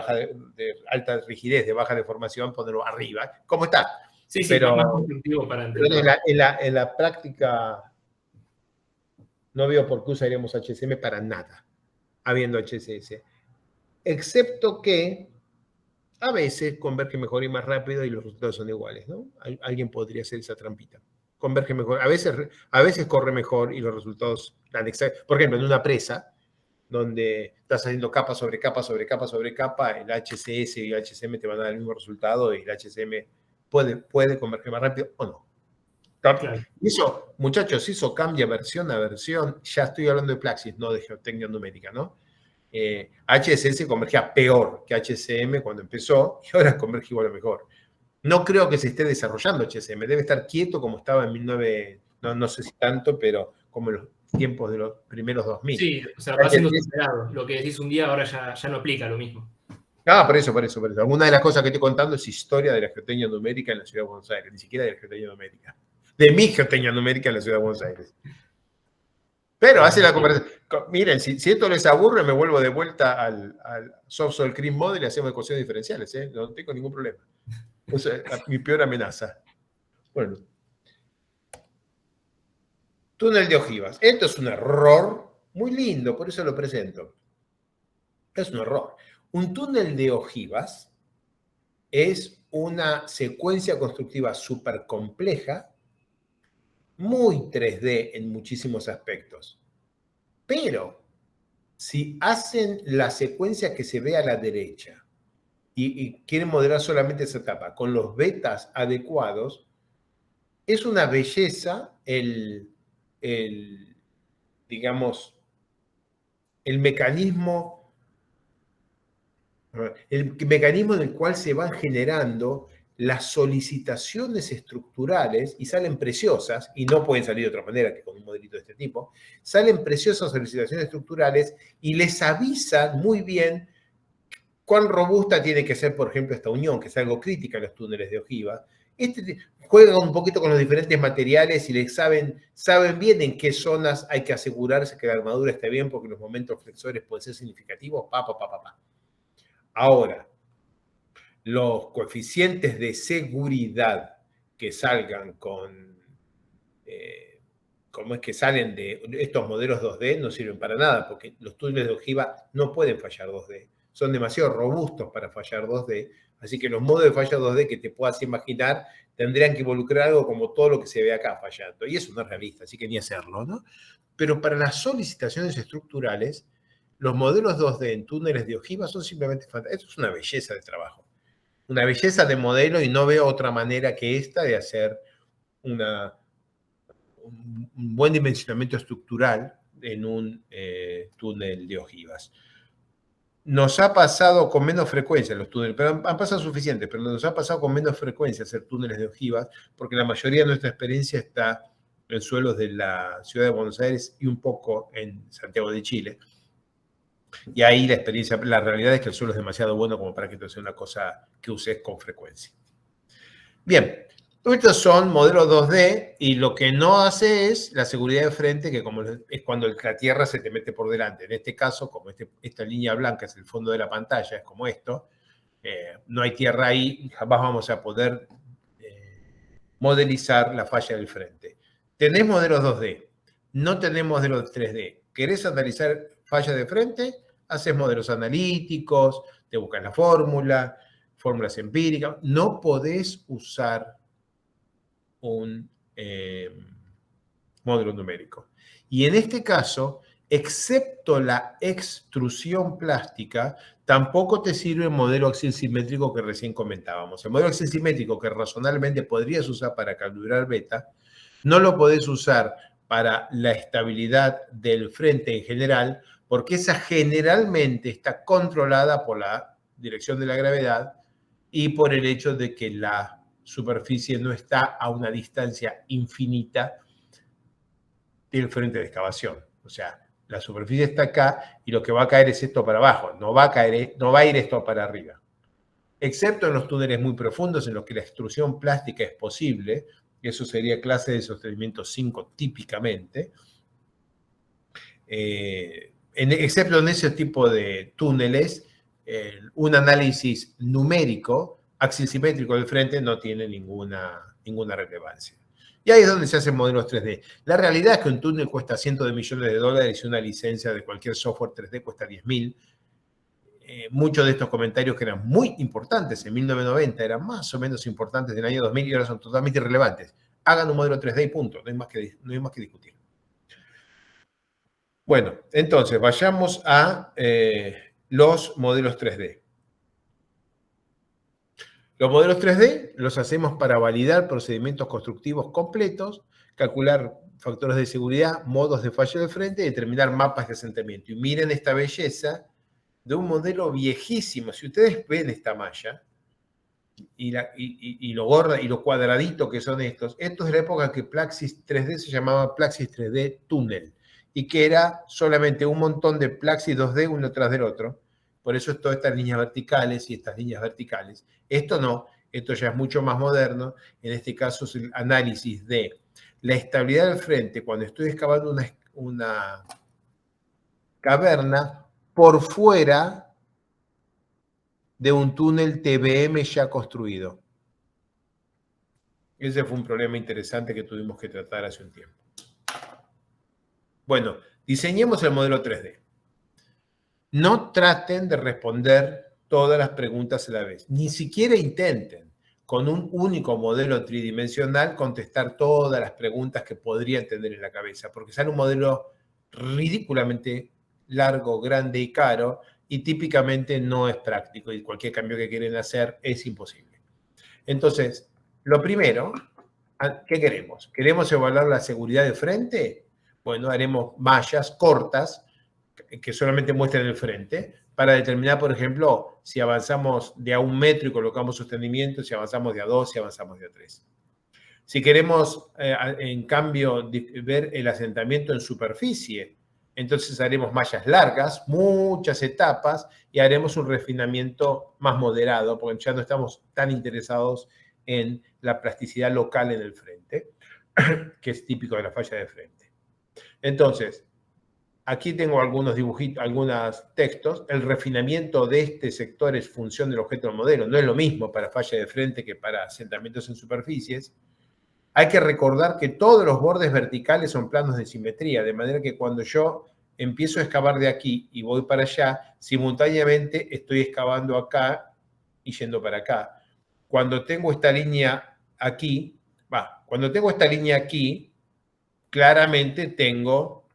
alta rigidez, de baja deformación, ponerlo arriba, como está. Sí, pero, más constructivo para pero entender. en la práctica no veo por qué usaríamos HCM para nada, habiendo HCS. Excepto que a veces converge mejor y más rápido y los resultados son iguales, ¿no? Alguien podría hacer esa trampita. Converge mejor. A veces corre mejor y los resultados dan exactos. Por ejemplo, en una presa, donde estás haciendo capa sobre capa sobre capa sobre capa, el HCS y el HCM te van a dar el mismo resultado y el HCM puede converger más rápido o no. Claro. Eso, muchachos, eso cambia versión a versión. Ya estoy hablando de Plaxis, no de geotecnia numérica, ¿no? HSS convergía peor que HCM cuando empezó y ahora converge igual o mejor. No creo que se esté desarrollando HCM, debe estar quieto como estaba en 1900, no sé si tanto, pero como en los tiempos de los primeros 2000. Sí, o sea, va siendo superado. Lo que decís un día ahora ya no aplica lo mismo. Ah, por eso. Alguna de las cosas que estoy contando es historia de la geotecnia numérica en la ciudad de Buenos Aires, ni siquiera de la geotecnia numérica. De mi geotecnia numérica en la ciudad de Buenos Aires. Pero hace la conversación. Miren, si esto les aburre, me vuelvo de vuelta al Soft Soil Cream Model y hacemos ecuaciones diferenciales. No tengo ningún problema. O sea, mi peor amenaza. Bueno. Túnel de ojivas. Esto es un error muy lindo, por eso lo presento. Es un error. Un túnel de ojivas es una secuencia constructiva súper compleja, muy 3D en muchísimos aspectos. Pero si hacen la secuencia que se ve a la derecha y quieren modelar solamente esa etapa con los betas adecuados, es una belleza digamos, el mecanismo en el cual se van generando las solicitaciones estructurales y salen preciosas, y no pueden salir de otra manera que con un modelito de este tipo, salen preciosas solicitaciones estructurales y les avisan muy bien cuán robusta tiene que ser, por ejemplo, esta unión, que es algo crítica en los túneles de ojiva. Juegan un poquito con los diferentes materiales y les saben bien en qué zonas hay que asegurarse que la armadura esté bien, porque los momentos flexores pueden ser significativos. Ahora, los coeficientes de seguridad que salgan como es que salen de estos modelos 2D no sirven para nada, porque los túneles de ojiva no pueden fallar 2D. Son demasiado robustos para fallar 2D, así que los modos de falla 2D que te puedas imaginar tendrían que involucrar algo como todo lo que se ve acá fallando, y eso no es realista, así que ni hacerlo, ¿no? Pero para las solicitaciones estructurales, los modelos 2D en túneles de ojiva son simplemente fantásticos. Esto es una belleza de trabajo, una belleza de modelo, y no veo otra manera que esta de hacer un buen dimensionamiento estructural en un túnel de ojivas. nos ha pasado con menos frecuencia los túneles, pero han pasado suficientes, pero nos ha pasado con menos frecuencia hacer túneles de ojivas, porque la mayoría de nuestra experiencia está en suelos de la ciudad de Buenos Aires y un poco en Santiago de Chile. Y ahí la experiencia, la realidad es que el suelo es demasiado bueno como para que esto sea una cosa que uses con frecuencia. Bien, estos son modelos 2D y lo que no hace es la seguridad de frente, que como es cuando la tierra se te mete por delante. En este caso, como esta línea blanca es el fondo de la pantalla, es como esto, no hay tierra ahí, jamás vamos a poder modelizar la falla del frente. Tenés modelos 2D, no tenés modelos 3D. ¿Querés analizar falla de frente? Haces modelos analíticos, te buscas la fórmula, fórmulas empíricas. No podés usar un módulo numérico. Y en este caso, excepto la extrusión plástica, tampoco te sirve el modelo axial simétrico que recién comentábamos. El modelo axial simétrico que razonablemente podrías usar para calibrar beta, no lo podés usar para la estabilidad del frente en general, porque esa generalmente está controlada por la dirección de la gravedad y por el hecho de que la superficie no está a una distancia infinita del frente de excavación. O sea, la superficie está acá y lo que va a caer es esto para abajo, no va a ir esto para arriba. Excepto en los túneles muy profundos en los que la extrusión plástica es posible, eso sería clase de sostenimiento 5 típicamente, excepto en ese tipo de túneles, un análisis numérico axial simétrico del frente no tiene ninguna relevancia. Y ahí es donde se hacen modelos 3D. La realidad es que un túnel cuesta cientos de millones de dólares y una licencia de cualquier software 3D cuesta 10.000. Muchos de estos comentarios que eran muy importantes en 1990 eran más o menos importantes en el año 2000 y ahora son totalmente irrelevantes. Hagan un modelo 3D y punto. No hay más que discutir. Bueno, entonces vayamos a los modelos 3D. Los modelos 3D los hacemos para validar procedimientos constructivos completos, calcular factores de seguridad, modos de falla del frente y determinar mapas de asentamiento. Y miren esta belleza de un modelo viejísimo. Si ustedes ven esta malla y lo gorda y lo cuadradito que son estos es de la época que Plaxis 3D se llamaba Plaxis 3D Tunnel y que era solamente un montón de Plaxis 2D uno tras del otro. Por eso es todas estas líneas verticales y estas líneas verticales. Esto no, esto ya es mucho más moderno. En este caso es el análisis de la estabilidad del frente cuando estoy excavando una caverna por fuera de un túnel TBM ya construido. Ese fue un problema interesante que tuvimos que tratar hace un tiempo. Bueno, diseñemos el modelo 3D. No traten de responder todas las preguntas a la vez. Ni siquiera intenten con un único modelo tridimensional contestar todas las preguntas que podrían tener en la cabeza, porque sale un modelo ridículamente largo, grande y caro y típicamente no es práctico y cualquier cambio que quieren hacer es imposible. Entonces, lo primero, ¿qué queremos? ¿Queremos evaluar la seguridad de frente? Bueno, haremos mallas cortas que solamente muestren el frente, para determinar, por ejemplo, si avanzamos de a 1 metro y colocamos sostenimiento, si avanzamos de a 2, si avanzamos de a 3. Si queremos, en cambio, ver el asentamiento en superficie, entonces haremos mallas largas, muchas etapas, y haremos un refinamiento más moderado, porque ya no estamos tan interesados en la plasticidad local en el frente, que es típico de la falla de frente. Entonces, aquí tengo algunos dibujitos, algunos textos. El refinamiento de este sector es función del objeto del modelo. No es lo mismo para falla de frente que para asentamientos en superficies. Hay que recordar que todos los bordes verticales son planos de simetría, de manera que cuando yo empiezo a excavar de aquí y voy para allá, simultáneamente estoy excavando acá y yendo para acá. Cuando tengo esta línea aquí, claramente tengo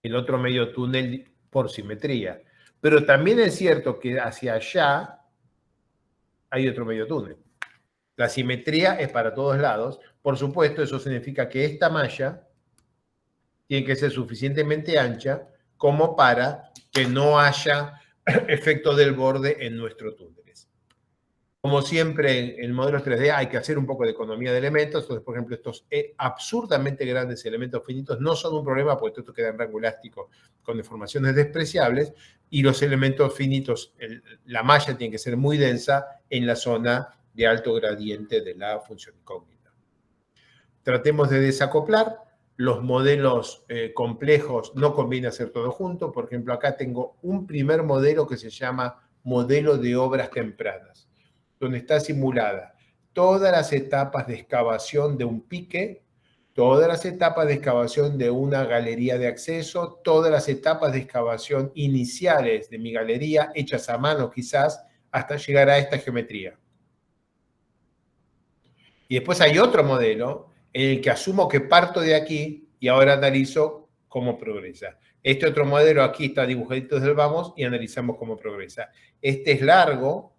el otro medio túnel por simetría. Pero también es cierto que hacia allá hay otro medio túnel. La simetría es para todos lados. Por supuesto, eso significa que esta malla tiene que ser suficientemente ancha como para que no haya efecto del borde en nuestros túneles. Como siempre, en modelos 3D hay que hacer un poco de economía de elementos. Entonces, por ejemplo, estos absurdamente grandes elementos finitos no son un problema porque esto queda en rango elástico con deformaciones despreciables, y los elementos finitos, la malla tiene que ser muy densa en la zona de alto gradiente de la función incógnita. Tratemos de desacoplar. Los modelos complejos no conviene hacer todo junto. Por ejemplo, acá tengo un primer modelo que se llama modelo de obras tempranas, donde está simulada todas las etapas de excavación de un pique, todas las etapas de excavación de una galería de acceso, todas las etapas de excavación iniciales de mi galería, hechas a mano quizás, hasta llegar a esta geometría. Y después hay otro modelo en el que asumo que parto de aquí y ahora analizo cómo progresa. Este otro modelo aquí está dibujadito desde el vamos y analizamos cómo progresa. Este es largo,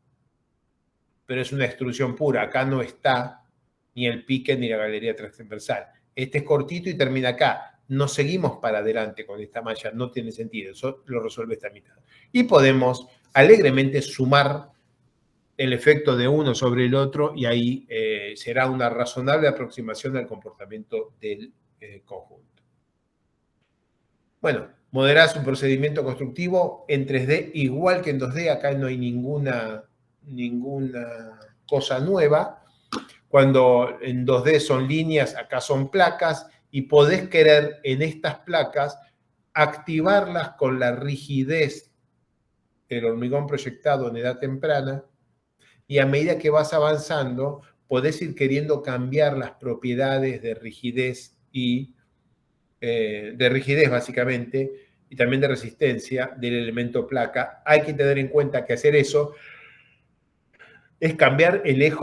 pero es una extrusión pura. Acá no está ni el pique ni la galería transversal. Este es cortito y termina acá. No seguimos para adelante con esta malla, no tiene sentido. Eso lo resuelve esta mitad. Y podemos alegremente sumar el efecto de uno sobre el otro y ahí será una razonable aproximación al comportamiento del conjunto. Bueno, modelar un procedimiento constructivo en 3D igual que en 2D. Acá no hay ninguna cosa nueva. Cuando en 2D son líneas, acá son placas, y podés querer en estas placas activarlas con la rigidez del hormigón proyectado en edad temprana, y a medida que vas avanzando podés ir queriendo cambiar las propiedades de rigidez básicamente, y también de resistencia del elemento placa. Hay que tener en cuenta que hacer eso es cambiar el EJ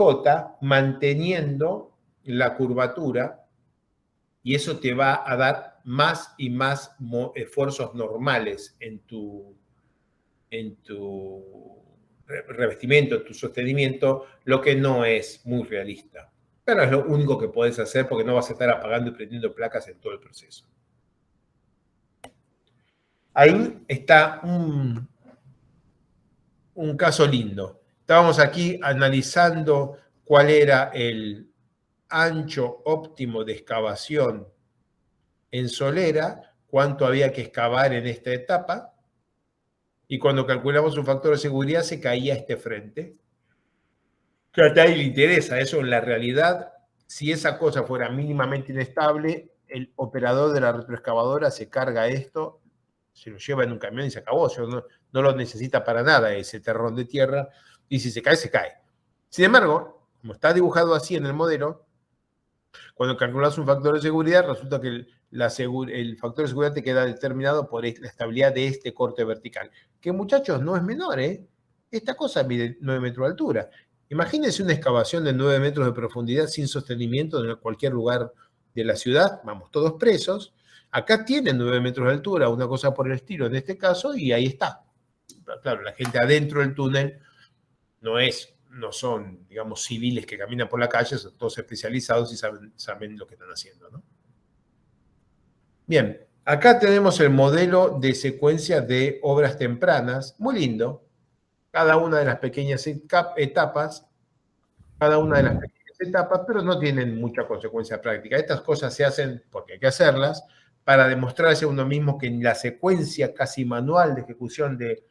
manteniendo la curvatura, y eso te va a dar más y más esfuerzos normales en tu revestimiento, en tu sostenimiento, lo que no es muy realista. Pero es lo único que podés hacer porque no vas a estar apagando y prendiendo placas en todo el proceso. Ahí está un caso lindo. Estábamos aquí analizando cuál era el ancho óptimo de excavación en solera, cuánto había que excavar en esta etapa, y cuando calculamos un factor de seguridad se caía este frente. Que a nadie le interesa eso en la realidad. Si esa cosa fuera mínimamente inestable, el operador de la retroexcavadora se carga esto, se lo lleva en un camión y se acabó. No lo necesita para nada ese terrón de tierra, y si se cae, se cae. Sin embargo, como está dibujado así en el modelo, cuando calculas un factor de seguridad, resulta que el factor de seguridad te queda determinado por la estabilidad de este corte vertical. Que, muchachos, no es menor, ¿eh? Esta cosa mide 9 metros de altura. Imagínense una excavación de 9 metros de profundidad sin sostenimiento en cualquier lugar de la ciudad. Vamos todos presos. Acá tienen 9 metros de altura, una cosa por el estilo en este caso, y ahí está. Claro, la gente adentro del túnel no son, digamos, civiles que caminan por la calle, son todos especializados y saben lo que están haciendo, ¿no? Bien, acá tenemos el modelo de secuencia de obras tempranas, muy lindo. Cada una de las pequeñas etapas, pero no tienen mucha consecuencia práctica. Estas cosas se hacen porque hay que hacerlas, para demostrarse a uno mismo que en la secuencia casi manual de ejecución de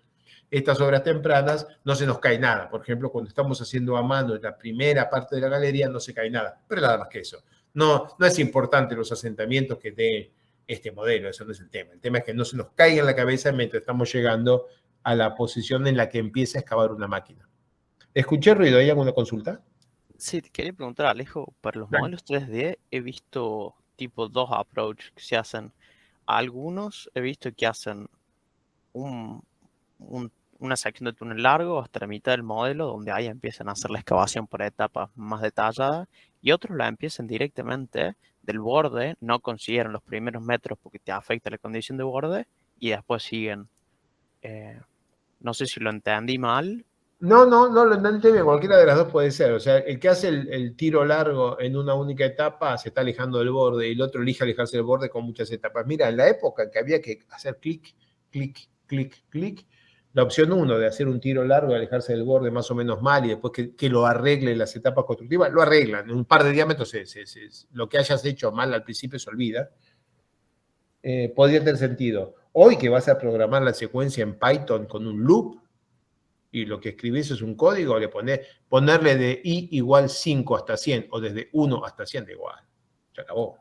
estas obras tempranas no se nos cae nada. Por ejemplo, cuando estamos haciendo a mano en la primera parte de la galería no se cae nada, pero nada más que eso. No es importante los asentamientos que dé este modelo, eso no es el tema. El tema es que no se nos caiga en la cabeza mientras estamos llegando a la posición en la que empieza a excavar una máquina. ¿Escuché ruido? ¿Hay alguna consulta? Sí, te quería preguntar, Alejo, para los modelos 3D he visto tipo dos approach que se hacen. Algunos he visto que hacen una sección de túnel largo hasta la mitad del modelo, donde ahí empiezan a hacer la excavación por etapas más detallada, y otros la empiezan directamente del borde, no consideran los primeros metros porque te afecta la condición de borde, y después siguen. No sé si lo entendí mal. No lo entendí bien. Cualquiera de las dos puede ser. O sea, el que hace el tiro largo en una única etapa se está alejando del borde, y el otro elige alejarse del borde con muchas etapas. Mira, en la época en que había que hacer clic clic, clic, clic. La opción 1 de hacer un tiro largo, de alejarse del borde más o menos mal y después que lo arregle las etapas constructivas, lo arreglan. En un par de diámetros lo que hayas hecho mal al principio se olvida. Podría tener sentido. Hoy que vas a programar la secuencia en Python con un loop y lo que escribís es un código, ponerle de i igual 5 hasta 100 o desde 1 hasta 100 da igual. Se acabó.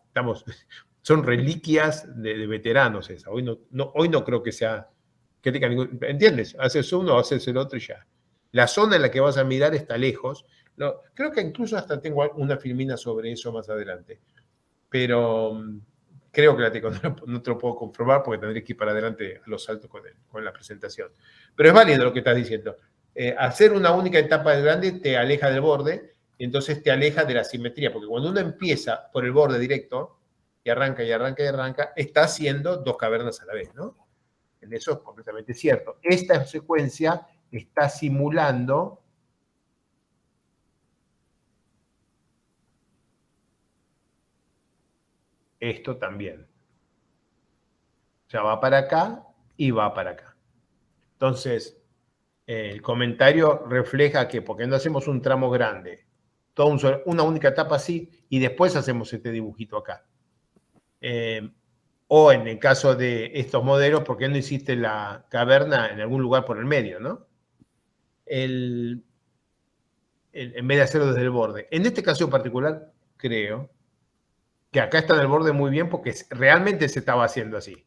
Son reliquias de veteranos esa. Hoy no creo que sea... que tenga ningún, ¿entiendes? Haces uno, haces el otro y ya. La zona en la que vas a mirar está lejos. Creo que incluso hasta tengo una filmina sobre eso más adelante. Pero creo que la tengo, no te lo puedo comprobar porque tendré que ir para adelante a los saltos con la presentación. Pero es válido lo que estás diciendo. Hacer una única etapa de grande te aleja del borde y entonces te aleja de la simetría. Porque cuando uno empieza por el borde directo y arranca y arranca y arranca, está haciendo dos cavernas a la vez, ¿no? Eso es completamente cierto. Esta secuencia está simulando esto también. O sea, va para acá y va para acá. Entonces, el comentario refleja que porque no hacemos un tramo grande, una única etapa así, y después hacemos este dibujito acá. O en el caso de estos modelos, ¿por qué no hiciste la caverna en algún lugar por el medio, no? En vez de hacerlo desde el borde. En este caso en particular, creo que acá está en el borde muy bien porque realmente se estaba haciendo así.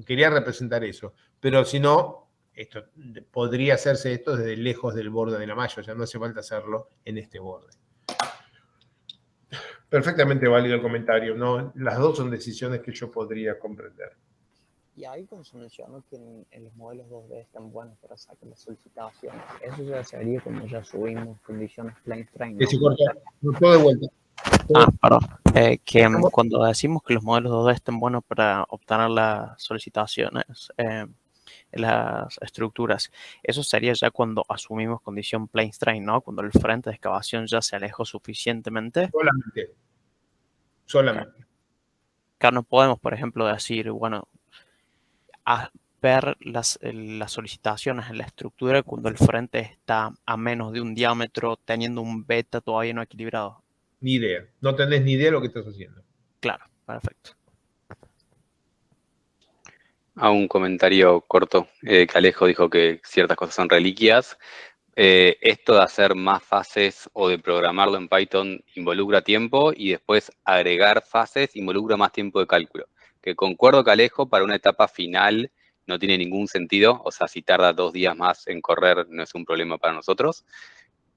Quería representar eso. Pero si no, podría hacerse esto desde lejos del borde de la malla. O sea, no hace falta hacerlo en este borde. Perfectamente válido el comentario, ¿no? Las dos son decisiones que yo podría comprender. Y ahí como se mencionó que en los modelos 2D están buenos para sacar las solicitaciones. Eso ya sería como ya subimos condiciones plane strain, ¿no? Se corta, todo de vuelta. Perdón. Cuando decimos que los modelos 2D están buenos para obtener las solicitaciones, las estructuras, eso sería ya cuando asumimos condición plane strain, ¿no? Cuando el frente de excavación ya se alejó suficientemente. Solamente. Acá no podemos, por ejemplo, decir, bueno, a ver las solicitaciones en la estructura cuando el frente está a menos de un diámetro, teniendo un beta todavía no equilibrado. Ni idea. No tenés ni idea de lo que estás haciendo. Claro, perfecto. A un comentario corto, que Alejo dijo que ciertas cosas son reliquias. Esto de hacer más fases o de programarlo en Python involucra tiempo y después agregar fases involucra más tiempo de cálculo. Que concuerdo que Alejo para una etapa final no tiene ningún sentido, o sea, si tarda 2 días más en correr no es un problema para nosotros.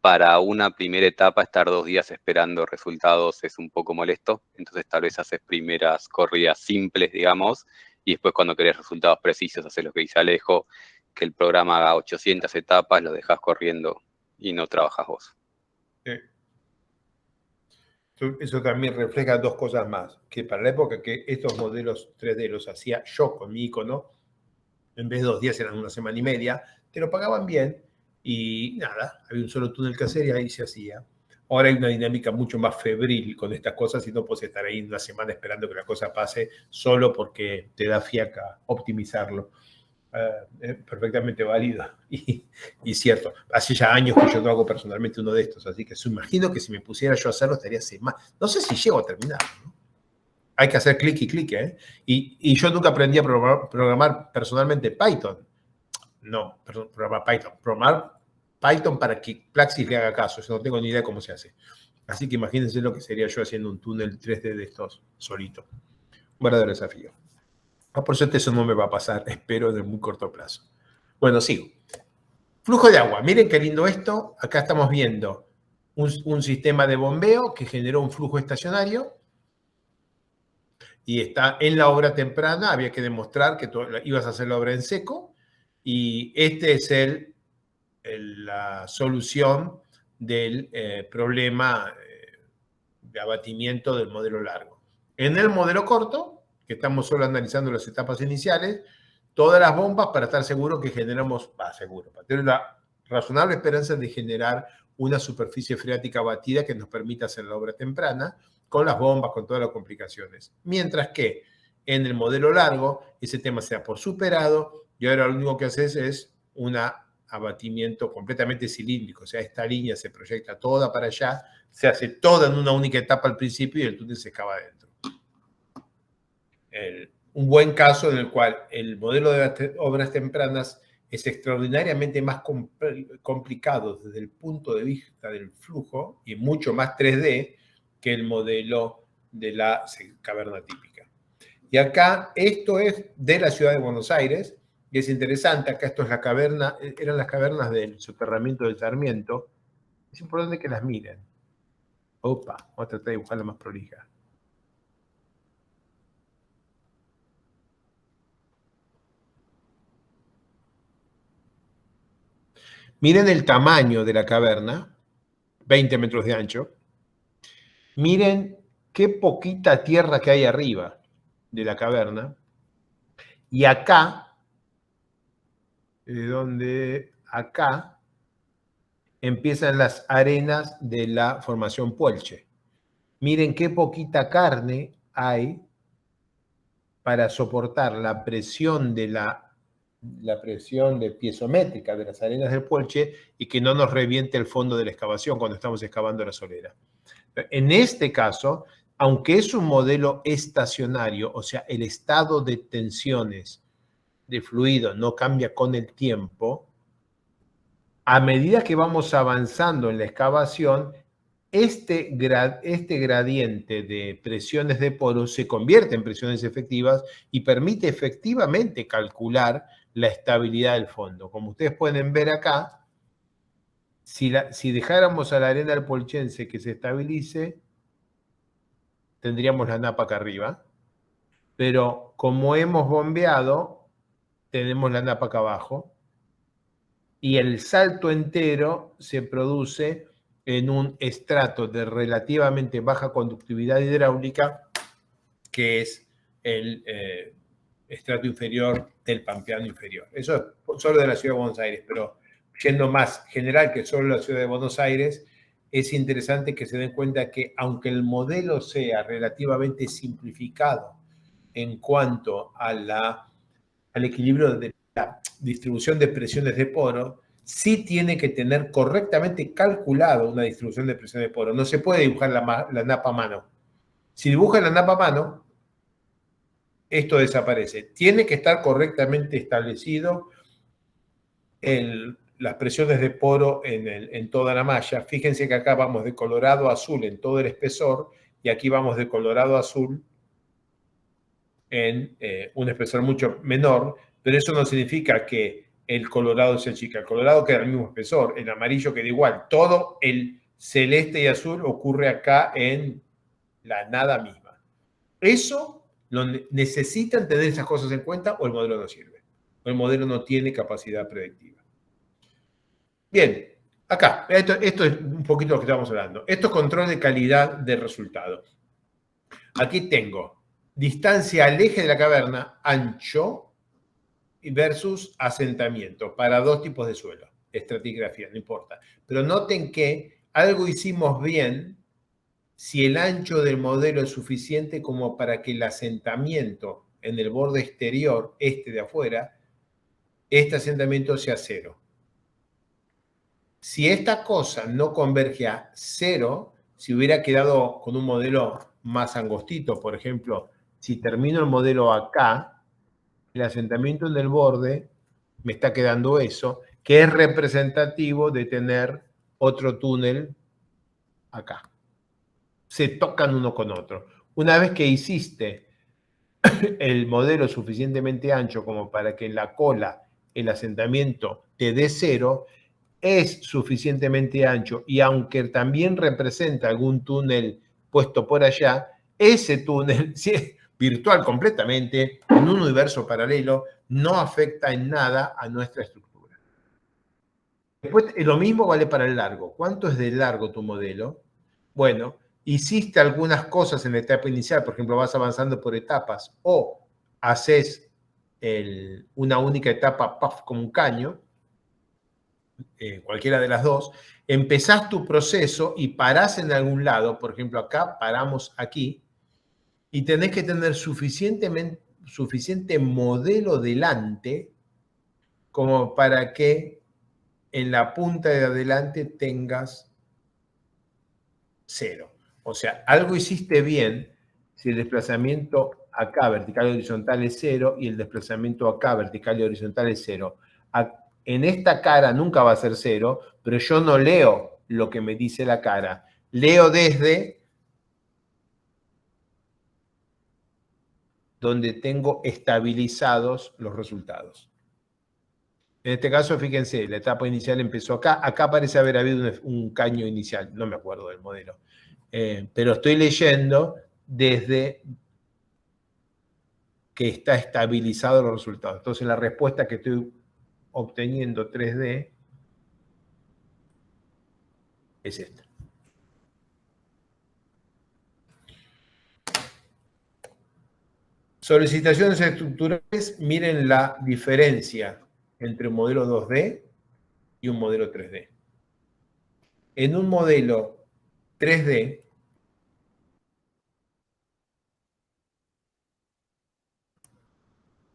Para una primera etapa estar 2 días esperando resultados es un poco molesto, entonces tal vez haces primeras corridas simples, digamos, y después cuando querés resultados precisos haces lo que dice Alejo, que el programa haga 800 etapas, lo dejas corriendo y no trabajas vos. Eso también refleja dos cosas más, que para la época que estos modelos 3D los hacía yo con mi icono, en vez de 2 días eran 1 semana y media, te lo pagaban bien y nada, había un solo túnel que hacer y ahí se hacía. Ahora hay una dinámica mucho más febril con estas cosas y no puedes estar ahí 1 semana esperando que la cosa pase solo porque te da fiaca optimizarlo. Perfectamente válido y cierto. Hace ya años que yo no hago personalmente uno de estos, así que imagino que si me pusiera yo a hacerlo estaría semanas. No sé si llego a terminar, ¿no? Hay que hacer clic y clic, ¿eh? Y yo nunca aprendí a programar personalmente Python. No, perdón, programar Python para que Plaxis le haga caso. Yo no tengo ni idea cómo se hace. Así que imagínense lo que sería yo haciendo un túnel 3D de estos solito. Un verdadero desafío. Por suerte eso no me va a pasar, espero, en el muy corto plazo. Bueno, sigo. Flujo de agua. Miren qué lindo esto. Acá estamos viendo un sistema de bombeo que generó un flujo estacionario y está en la obra temprana. Había que demostrar que tú ibas a hacer la obra en seco y este es la solución del problema de abatimiento del modelo largo. En el modelo corto, que estamos solo analizando las etapas iniciales, todas las bombas para estar seguros que generamos, para tener la razonable esperanza de generar una superficie freática batida que nos permita hacer la obra temprana, con las bombas, con todas las complicaciones. Mientras que en el modelo largo, ese tema se da por superado y ahora lo único que haces es un abatimiento completamente cilíndrico, o sea, esta línea se proyecta toda para allá, se hace toda en una única etapa al principio y el túnel se excava adentro. Un buen caso en el cual el modelo de obras tempranas es extraordinariamente más complicado desde el punto de vista del flujo y mucho más 3D que el modelo de la caverna típica. Y acá esto es de la ciudad de Buenos Aires y es interesante, acá esto es la caverna, eran las cavernas del soterramiento del Sarmiento. Es importante que las miren. Opa, vamos a tratar de dibujarla más prolija. Miren el tamaño de la caverna, 20 metros de ancho. Miren qué poquita tierra que hay arriba de la caverna. Y acá, acá empiezan las arenas de la formación Puelche. Miren qué poquita carne hay para soportar la presión presión piezométrica de las arenas del Puelche y que no nos reviente el fondo de la excavación cuando estamos excavando la solera. En este caso, aunque es un modelo estacionario, o sea, el estado de tensiones de fluido no cambia con el tiempo, a medida que vamos avanzando en la excavación, este gradiente de presiones de poro se convierte en presiones efectivas y permite efectivamente calcular la estabilidad del fondo. Como ustedes pueden ver acá, si dejáramos a la arena del polchense que se estabilice, tendríamos la napa acá arriba, pero como hemos bombeado, tenemos la napa acá abajo, y el salto entero se produce en un estrato de relativamente baja conductividad hidráulica, que es el estrato inferior del pampeano inferior. Eso es solo de la ciudad de Buenos Aires, pero yendo más general que solo la ciudad de Buenos Aires, es interesante que se den cuenta que aunque el modelo sea relativamente simplificado en cuanto al equilibrio de la distribución de presiones de poro, sí tiene que tener correctamente calculado una distribución de presiones de poro. No se puede dibujar la napa a mano. Si dibuja la napa a mano, esto desaparece. Tiene que estar correctamente establecido las presiones de poro en toda la malla. Fíjense que acá vamos de colorado a azul en todo el espesor y aquí vamos de colorado a azul en un espesor mucho menor, pero eso no significa que el colorado se achica. El colorado queda al mismo espesor, el amarillo queda igual. Todo el celeste y azul ocurre acá en la nada misma. Eso necesitan tener esas cosas en cuenta o el modelo no sirve. O el modelo no tiene capacidad predictiva. Bien, acá, esto es un poquito lo que estamos hablando. Esto es control de calidad de resultado. Aquí tengo distancia al eje de la caverna, ancho, versus asentamiento, para dos tipos de suelo. Estratigrafía, no importa. Pero noten que algo hicimos bien si el ancho del modelo es suficiente como para que el asentamiento en el borde exterior, de afuera, este asentamiento sea 0. Si esta cosa no converge a 0, si hubiera quedado con un modelo más angostito, por ejemplo, si termino el modelo acá, el asentamiento en el borde me está quedando eso, que es representativo de tener otro túnel acá. Se tocan uno con otro. Una vez que hiciste el modelo suficientemente ancho como para que en la cola el asentamiento te dé 0, es suficientemente ancho y aunque también representa algún túnel puesto por allá, ese túnel virtual completamente en un universo paralelo no afecta en nada a nuestra estructura. Después, lo mismo vale para el largo. ¿Cuánto es de largo tu modelo? Bueno, hiciste algunas cosas en la etapa inicial, por ejemplo, vas avanzando por etapas o haces una única etapa como un caño, cualquiera de las dos, empezás tu proceso y parás en algún lado, por ejemplo, acá paramos aquí, y tenés que tener suficiente modelo delante como para que en la punta de adelante tengas 0. O sea, algo hiciste bien si el desplazamiento acá vertical y horizontal es 0 y el desplazamiento acá vertical y horizontal es 0. En esta cara nunca va a ser 0, pero yo no leo lo que me dice la cara. Leo desde donde tengo estabilizados los resultados. En este caso, fíjense, la etapa inicial empezó acá. Acá parece haber habido un caño inicial. No me acuerdo del modelo. Pero estoy leyendo desde que está estabilizado los resultados. Entonces, la respuesta que estoy obteniendo 3D es esta. Solicitaciones estructurales, miren la diferencia entre un modelo 2D y un modelo 3D. En un modelo 3D,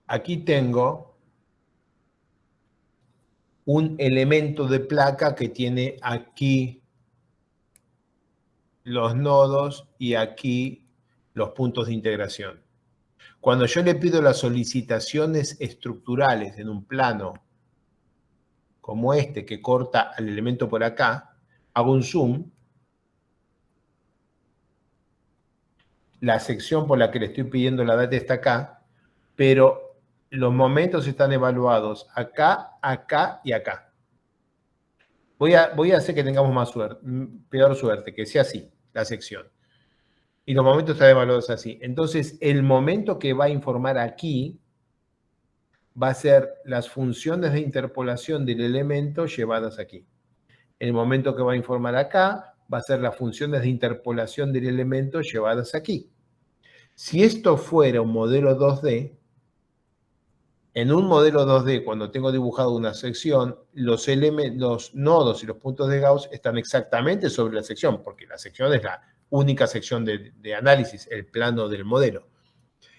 aquí tengo un elemento de placa que tiene aquí los nodos y aquí los puntos de integración. Cuando yo le pido las solicitaciones estructurales en un plano como este que corta al elemento por acá, hago un zoom, la sección por la que le estoy pidiendo la data está acá, pero los momentos están evaluados acá, acá y acá. Voy a hacer que tengamos más suerte, peor suerte, que sea así, la sección. Y los momentos están evaluados así. Entonces, el momento que va a informar aquí va a ser las funciones de interpolación del elemento llevadas aquí. El momento que va a informar acá va a ser las funciones de interpolación del elemento llevadas aquí. Si esto fuera un modelo 2D, en un modelo 2D, cuando tengo dibujado una sección, los nodos y los puntos de Gauss están exactamente sobre la sección, porque la sección es la única sección de análisis, el plano del modelo.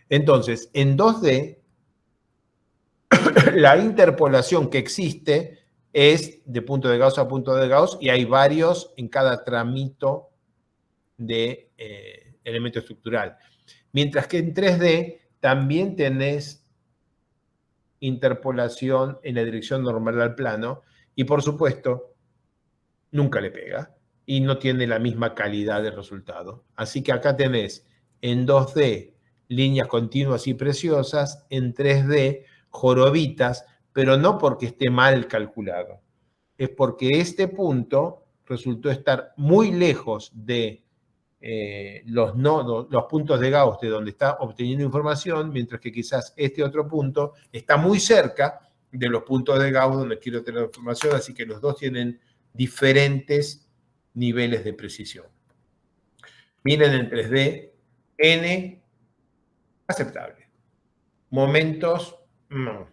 Entonces, en 2D, la interpolación que existe es de punto de Gauss a punto de Gauss y hay varios en cada tramito de elemento estructural. Mientras que en 3D también tenés interpolación en la dirección normal al plano y por supuesto nunca le pega y no tiene la misma calidad de resultado. Así que acá tenés en 2D líneas continuas y preciosas, en 3D jorobitas, pero no porque esté mal calculado, es porque este punto resultó estar muy lejos de los nodos, los puntos de Gauss de donde está obteniendo información, mientras que quizás este otro punto está muy cerca de los puntos de Gauss donde quiero tener información, así que los dos tienen diferentes niveles de precisión. Miren en 3D, N, aceptable. Momentos, no.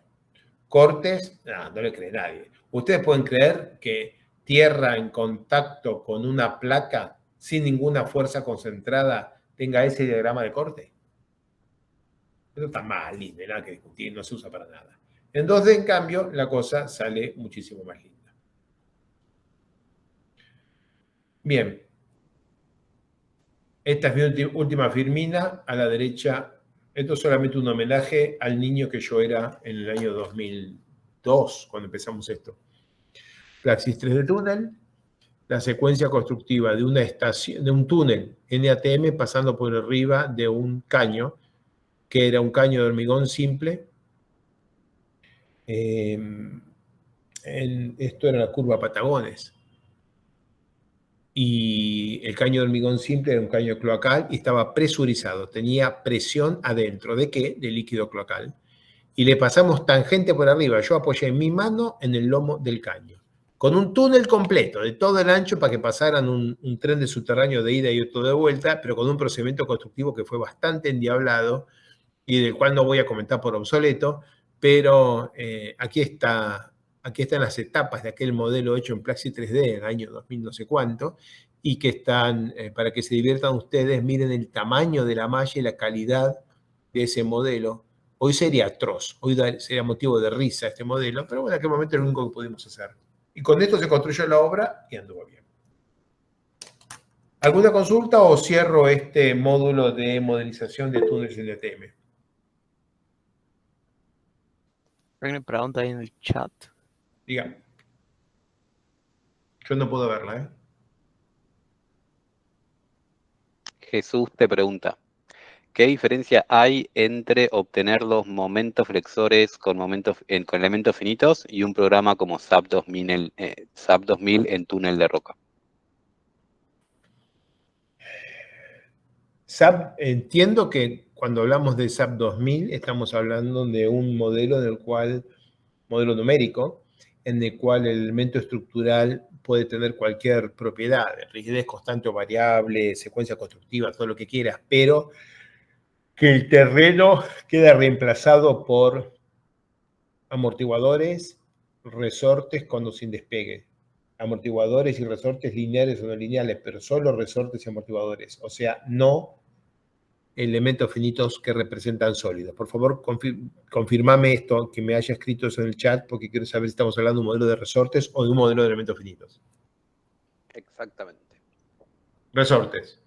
Cortes, no le cree nadie. Ustedes pueden creer que tierra en contacto con una placa sin ninguna fuerza concentrada tenga ese diagrama de corte. Eso está mal, lindo, nada que discutir, no se usa para nada. En 2D, en cambio, la cosa sale muchísimo más linda. Bien. Esta es mi última firmina. A la derecha, esto es solamente un homenaje al niño que yo era en el año 2002, cuando empezamos esto. Praxis 3 de túnel, la secuencia constructiva de una estación, de un túnel NATM pasando por arriba de un caño, que era un caño de hormigón simple. Esto era la curva Patagones. Y el caño de hormigón simple era un caño cloacal y estaba presurizado, tenía presión adentro. ¿De qué? De líquido cloacal. Y le pasamos tangente por arriba. Yo apoyé mi mano en el lomo del caño, con un túnel completo, de todo el ancho, para que pasaran un tren de subterráneo de ida y otro de vuelta, pero con un procedimiento constructivo que fue bastante endiablado y del cual no voy a comentar por obsoleto, pero aquí están las etapas de aquel modelo hecho en Praxis 3D en el año 2000 no sé cuánto, y que están, para que se diviertan ustedes, miren el tamaño de la malla y la calidad de ese modelo. Hoy sería atroz, hoy sería motivo de risa este modelo, pero bueno, en aquel momento es lo único que pudimos hacer. Y con esto se construyó la obra y anduvo bien. ¿Alguna consulta o cierro este módulo de modelización de túneles en DTM? Hay una pregunta ahí en el chat. Diga. Yo no puedo verla, ¿eh? Jesús te pregunta, ¿qué diferencia hay entre obtener los momentos flexores con elementos finitos y un programa como SAP 2000 en túnel de roca? SAP, entiendo que cuando hablamos de SAP 2000 estamos hablando de un modelo modelo numérico, en el cual el elemento estructural puede tener cualquier propiedad, rigidez constante o variable, secuencia constructiva, todo lo que quieras, pero que el terreno queda reemplazado por amortiguadores, resortes con o sin despegue. Amortiguadores y resortes lineales o no lineales, pero solo resortes y amortiguadores. O sea, no elementos finitos que representan sólidos. Por favor, confirmame esto, que me haya escrito eso en el chat, porque quiero saber si estamos hablando de un modelo de resortes o de un modelo de elementos finitos. Exactamente. Resortes.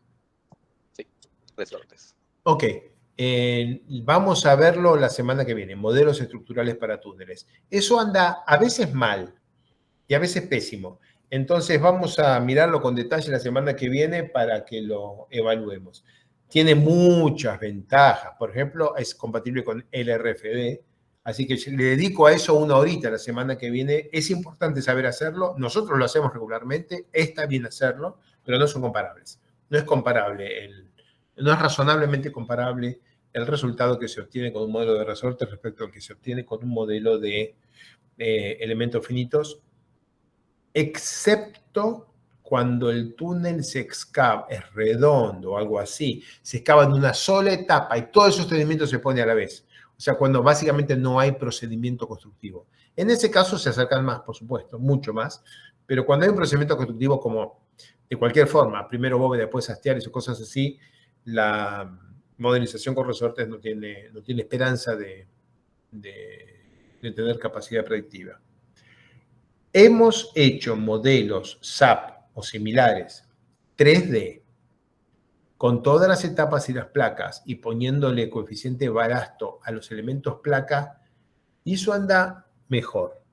Sí, resortes. Ok. Vamos a verlo la semana que viene, modelos estructurales para túneles. Eso anda a veces mal y a veces pésimo. Entonces vamos a mirarlo con detalle la semana que viene para que lo evaluemos. Tiene muchas ventajas. Por ejemplo, es compatible con LRFD. Así que le dedico a eso una horita la semana que viene. Es importante saber hacerlo. Nosotros lo hacemos regularmente. Está bien hacerlo, pero no son comparables. No es comparable, no es razonablemente comparable el resultado que se obtiene con un modelo de resorte respecto al que se obtiene con un modelo de elementos finitos, excepto cuando el túnel se excava, es redondo o algo así, se excava en una sola etapa y todo el sostenimiento se pone a la vez. O sea, cuando básicamente no hay procedimiento constructivo. En ese caso se acercan más, por supuesto, mucho más, pero cuando hay un procedimiento constructivo como de cualquier forma, primero bóveda, después hastiales o cosas así, la modelización con resortes no tiene esperanza de tener capacidad predictiva. Hemos hecho modelos SAP o similares 3D con todas las etapas y las placas y poniéndole coeficiente balasto a los elementos placa y eso anda mejor.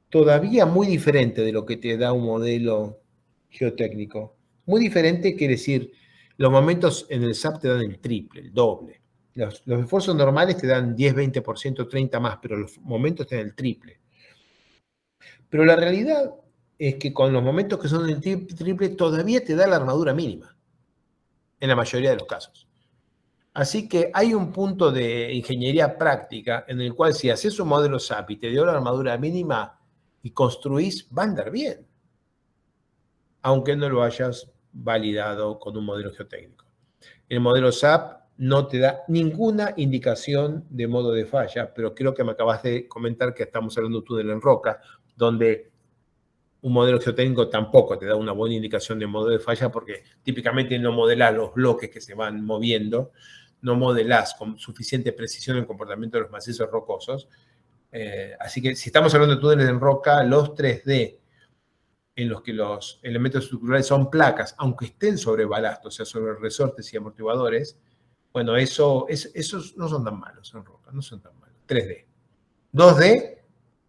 Todavía muy diferente de lo que te da un modelo geotécnico. Muy diferente quiere decir, los momentos en el SAP te dan el triple, el doble. Los esfuerzos normales te dan 10, 20%, 30% más, pero los momentos te dan el triple. Pero la realidad es que con los momentos que son del triple todavía te da la armadura mínima, en la mayoría de los casos. Así que hay un punto de ingeniería práctica en el cual si haces un modelo SAP y te dio la armadura mínima y construís, va a andar bien, aunque no lo hayas validado con un modelo geotécnico. El modelo SAP no te da ninguna indicación de modo de falla, pero creo que me acabas de comentar que estamos hablando de un túnel en roca, donde un modelo geotécnico tampoco te da una buena indicación de modo de falla porque típicamente no modelás los bloques que se van moviendo, no modelás con suficiente precisión el comportamiento de los macizos rocosos. Así que si estamos hablando de túneles en roca, los 3D en los que los elementos estructurales son placas, aunque estén sobre balasto, o sea, sobre resortes y amortiguadores, bueno, esos no son tan malos en roca, no son tan malos. 3D. 2D,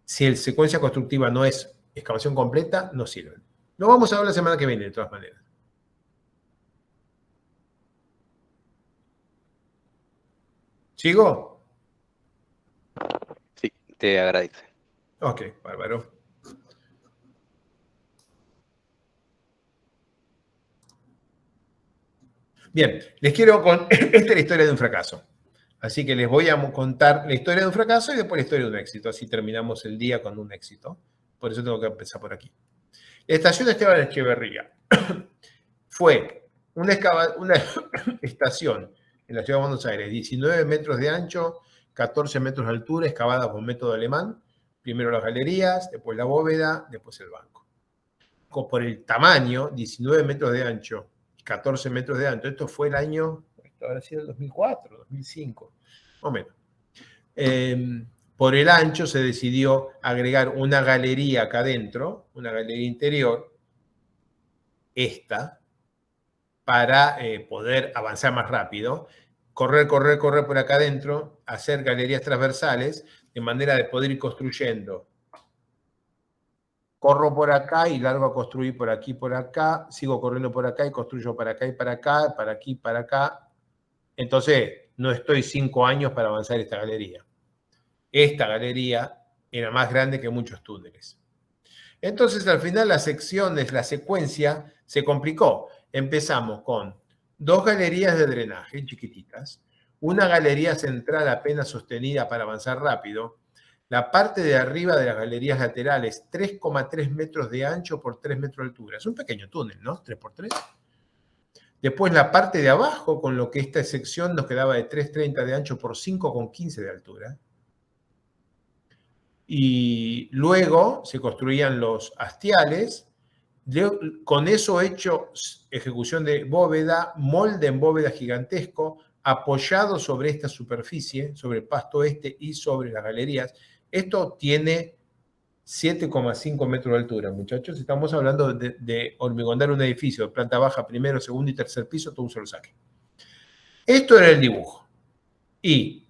si el secuencia constructiva no es excavación completa, no sirven. Lo vamos a ver la semana que viene, de todas maneras. ¿Sigo? Sí, te agradece. Ok, bárbaro. Bien, les quiero contar, esta es la historia de un fracaso. Así que les voy a contar la historia de un fracaso y después la historia de un éxito. Así terminamos el día con un éxito. Por eso tengo que empezar por aquí. La estación Esteban Echeverría fue una estación en la ciudad de Buenos Aires, 19 metros de ancho, 14 metros de altura, excavada por método alemán. Primero las galerías, después la bóveda, después el banco. Por el tamaño, 19 metros de ancho, 14 metros de ancho. Esto fue el año, esto habrá sido el 2004, 2005, más o menos. por el ancho se decidió agregar una galería acá adentro, una galería interior, esta, para poder avanzar más rápido, correr por acá adentro, hacer galerías transversales, de manera de poder ir construyendo. Corro por acá y largo a construir por aquí, por acá, sigo corriendo por acá y construyo para acá y para acá, para aquí, para acá. Entonces, no estoy 5 años para avanzar esta galería. Esta galería era más grande que muchos túneles. Entonces, al final, las secciones, la secuencia se complicó. Empezamos con 2 galerías de drenaje chiquititas, una galería central apenas sostenida para avanzar rápido, la parte de arriba de las galerías laterales, 3,3 metros de ancho por 3 metros de altura. Es un pequeño túnel, ¿no? 3 por 3. Después la parte de abajo, con lo que esta sección nos quedaba de 3,30 de ancho por 5,15 de altura. Y luego se construían los hastiales. Con eso hecho ejecución de bóveda, molde en bóveda gigantesco, apoyado sobre esta superficie, sobre el pasto este y sobre las galerías. Esto tiene 7,5 metros de altura, muchachos. Estamos hablando de hormigonar un edificio de planta baja, primero, segundo y tercer piso, todo un solo saque. Esto era el dibujo. Y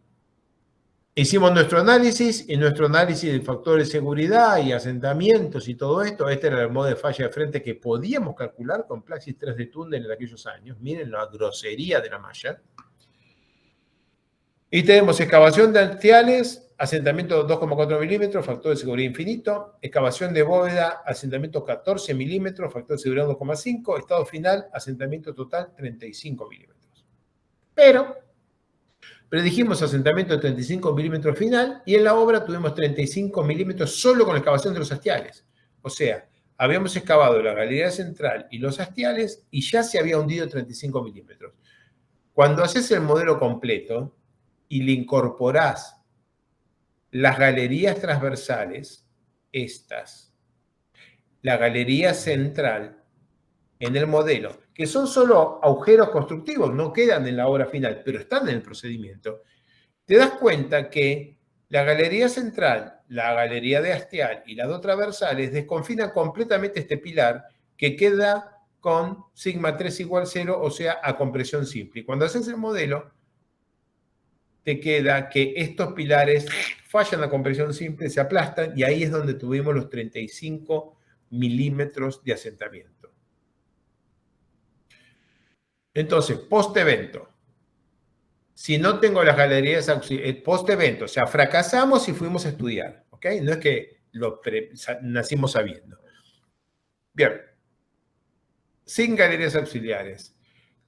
hicimos nuestro análisis, y nuestro análisis de factores de seguridad y asentamientos y todo esto. Este era el modo de falla de frente que podíamos calcular con Plaxis 3D túnel en aquellos años. Miren la grosería de la malla. Y tenemos excavación de hastiales, asentamiento 2,4 milímetros, factor de seguridad infinito, excavación de bóveda, asentamiento 14 milímetros, factor de seguridad 2,5, estado final, asentamiento total 35 milímetros. Pero predijimos asentamiento de 35 milímetros final y en la obra tuvimos 35 milímetros solo con la excavación de los hastiales. O sea, habíamos excavado la galería central y los hastiales y ya se había hundido 35 milímetros. Cuando haces el modelo completo y le incorporás las galerías transversales, estas, la galería central en el modelo, que son solo agujeros constructivos, no quedan en la obra final, pero están en el procedimiento, te das cuenta que la galería central, la galería de hastial y las dos transversales desconfinan completamente este pilar que queda con sigma 3 igual 0, o sea, a compresión simple. Y cuando haces el modelo, te queda que estos pilares fallan a compresión simple, se aplastan, y ahí es donde tuvimos los 35 milímetros de asentamiento. Entonces, post-evento, si no tengo las galerías auxiliares, post-evento, o sea, fracasamos y fuimos a estudiar, ¿ok? No es que nacimos sabiendo. Bien, sin galerías auxiliares,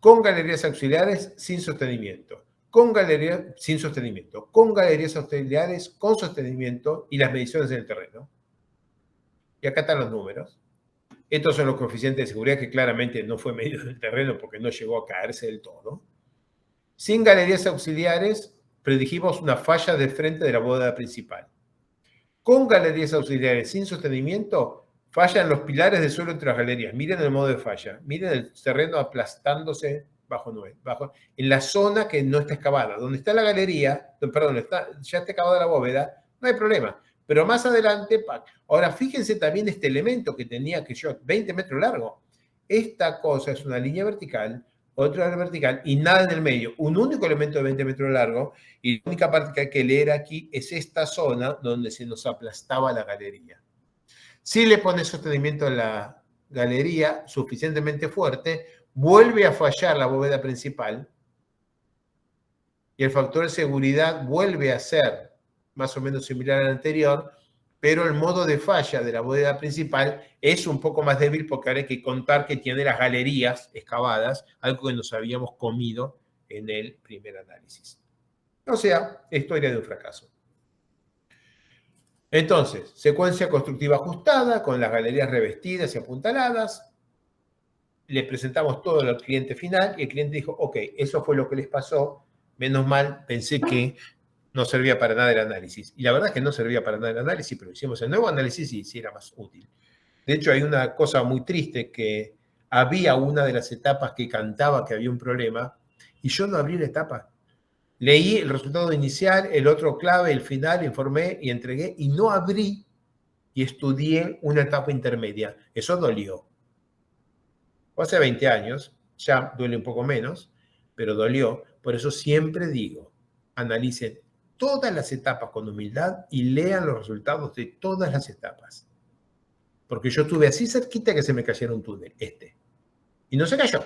con galerías auxiliares, sin sostenimiento. Con galerías sin sostenimiento, con galerías auxiliares, con sostenimiento y las mediciones en el terreno. Y acá están los números. Estos son los coeficientes de seguridad que claramente no fue medido en el terreno porque no llegó a caerse del todo. Sin galerías auxiliares, predijimos una falla de frente de la bóveda principal. Con galerías auxiliares sin sostenimiento, fallan los pilares de suelo entre las galerías. Miren el modo de falla. Miren el terreno aplastándose en la zona que no está excavada. Donde está la galería, perdón, ya está excavada la bóveda, no hay problema. Pero más adelante, ahora fíjense también este elemento que tenía que yo, 20 metros largo. Esta cosa es una línea vertical, otra vertical y nada en el medio. Un único elemento de 20 metros largo y la única parte que hay que leer aquí es esta zona donde se nos aplastaba la galería. Si le pones sostenimiento a la galería suficientemente fuerte, vuelve a fallar la bóveda principal y el factor de seguridad vuelve a ser más o menos similar al anterior, pero el modo de falla de la bóveda principal es un poco más débil porque ahora hay que contar que tiene las galerías excavadas, algo que nos habíamos comido en el primer análisis. O sea, historia de un fracaso. Entonces, secuencia constructiva ajustada con las galerías revestidas y apuntaladas. Le presentamos todo al cliente final y el cliente dijo, ok, eso fue lo que les pasó, menos mal, pensé que no servía para nada el análisis. Y la verdad es que no servía para nada el análisis, pero hicimos el nuevo análisis y sí era más útil. De hecho, hay una cosa muy triste que había una de las etapas que cantaba que había un problema y yo no abrí la etapa. Leí el resultado inicial, el otro clave, el final, informé y entregué y no abrí y estudié una etapa intermedia. Eso dolió. Hace 20 años, ya duele un poco menos, pero dolió. Por eso siempre digo, analicen todas las etapas con humildad y lean los resultados de todas las etapas. Porque yo estuve así cerquita que se me cayera un túnel, y no se cayó.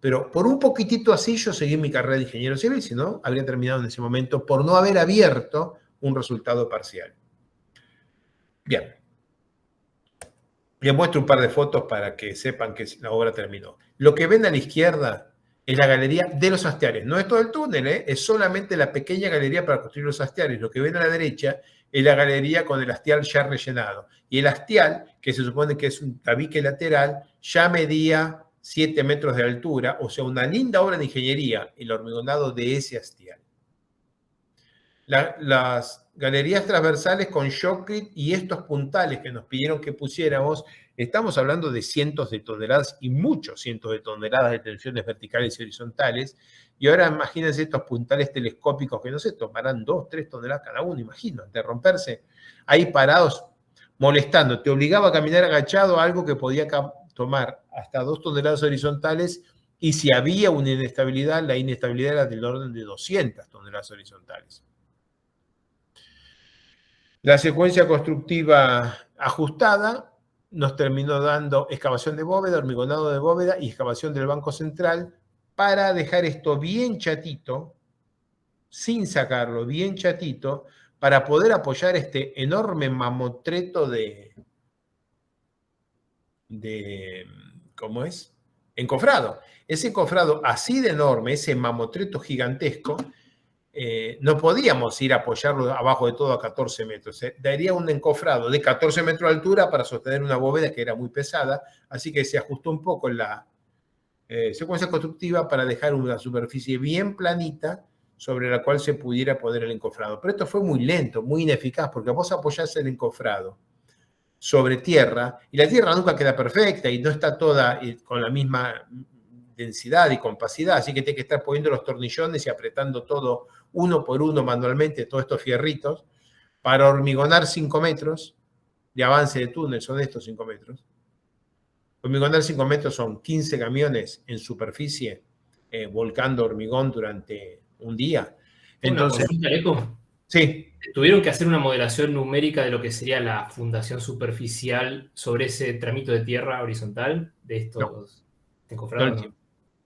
Pero por un poquitito así yo seguí mi carrera de ingeniero civil, si no, habría terminado en ese momento por no haber abierto un resultado parcial. Bien. Les muestro un par de fotos para que sepan que la obra terminó. Lo que ven a la izquierda es la galería de los hastiales. No es todo el túnel, es solamente la pequeña galería para construir los hastiales. Lo que ven a la derecha es la galería con el hastial ya rellenado. Y el hastial, que se supone que es un tabique lateral, ya medía 7 metros de altura, o sea, una linda obra de ingeniería, el hormigonado de ese hastial. Las galerías transversales con shotcrete y estos puntales que nos pidieron que pusiéramos, estamos hablando de cientos de toneladas y muchos cientos de toneladas de tensiones verticales y horizontales. Y ahora imagínense estos puntales telescópicos que no sé, tomarán 2, 3 toneladas cada uno, imagino, de romperse ahí parados molestando. Te obligaba a caminar agachado, algo que podía tomar hasta 2 toneladas horizontales, y si había una inestabilidad, la inestabilidad era del orden de 200 toneladas horizontales. La secuencia constructiva ajustada nos terminó dando excavación de bóveda, hormigonado de bóveda y excavación del banco central para dejar esto bien chatito, sin sacarlo, bien chatito, para poder apoyar este enorme mamotreto ¿cómo es? Encofrado. Ese encofrado así de enorme, ese mamotreto gigantesco, no podíamos ir a apoyarlo abajo de todo a 14 metros. Daría un encofrado de 14 metros de altura para sostener una bóveda que era muy pesada, así que se ajustó un poco la secuencia constructiva para dejar una superficie bien planita sobre la cual se pudiera poner el encofrado. Pero esto fue muy lento, muy ineficaz, porque vos apoyás el encofrado sobre tierra, y la tierra nunca queda perfecta y no está toda con la misma densidad y compacidad, así que tiene que estar poniendo los tornillones y apretando todo uno por uno manualmente, todos estos fierritos, para hormigonar 5 metros de avance de túnel, son estos 5 metros. Hormigonar 5 metros son 15 camiones en superficie volcando hormigón durante un día. Entonces, ¿Una consulta, Alejo? sí. ¿Tuvieron que hacer una modelación numérica de lo que sería la fundación superficial sobre ese tramito de tierra horizontal de estos encofrados?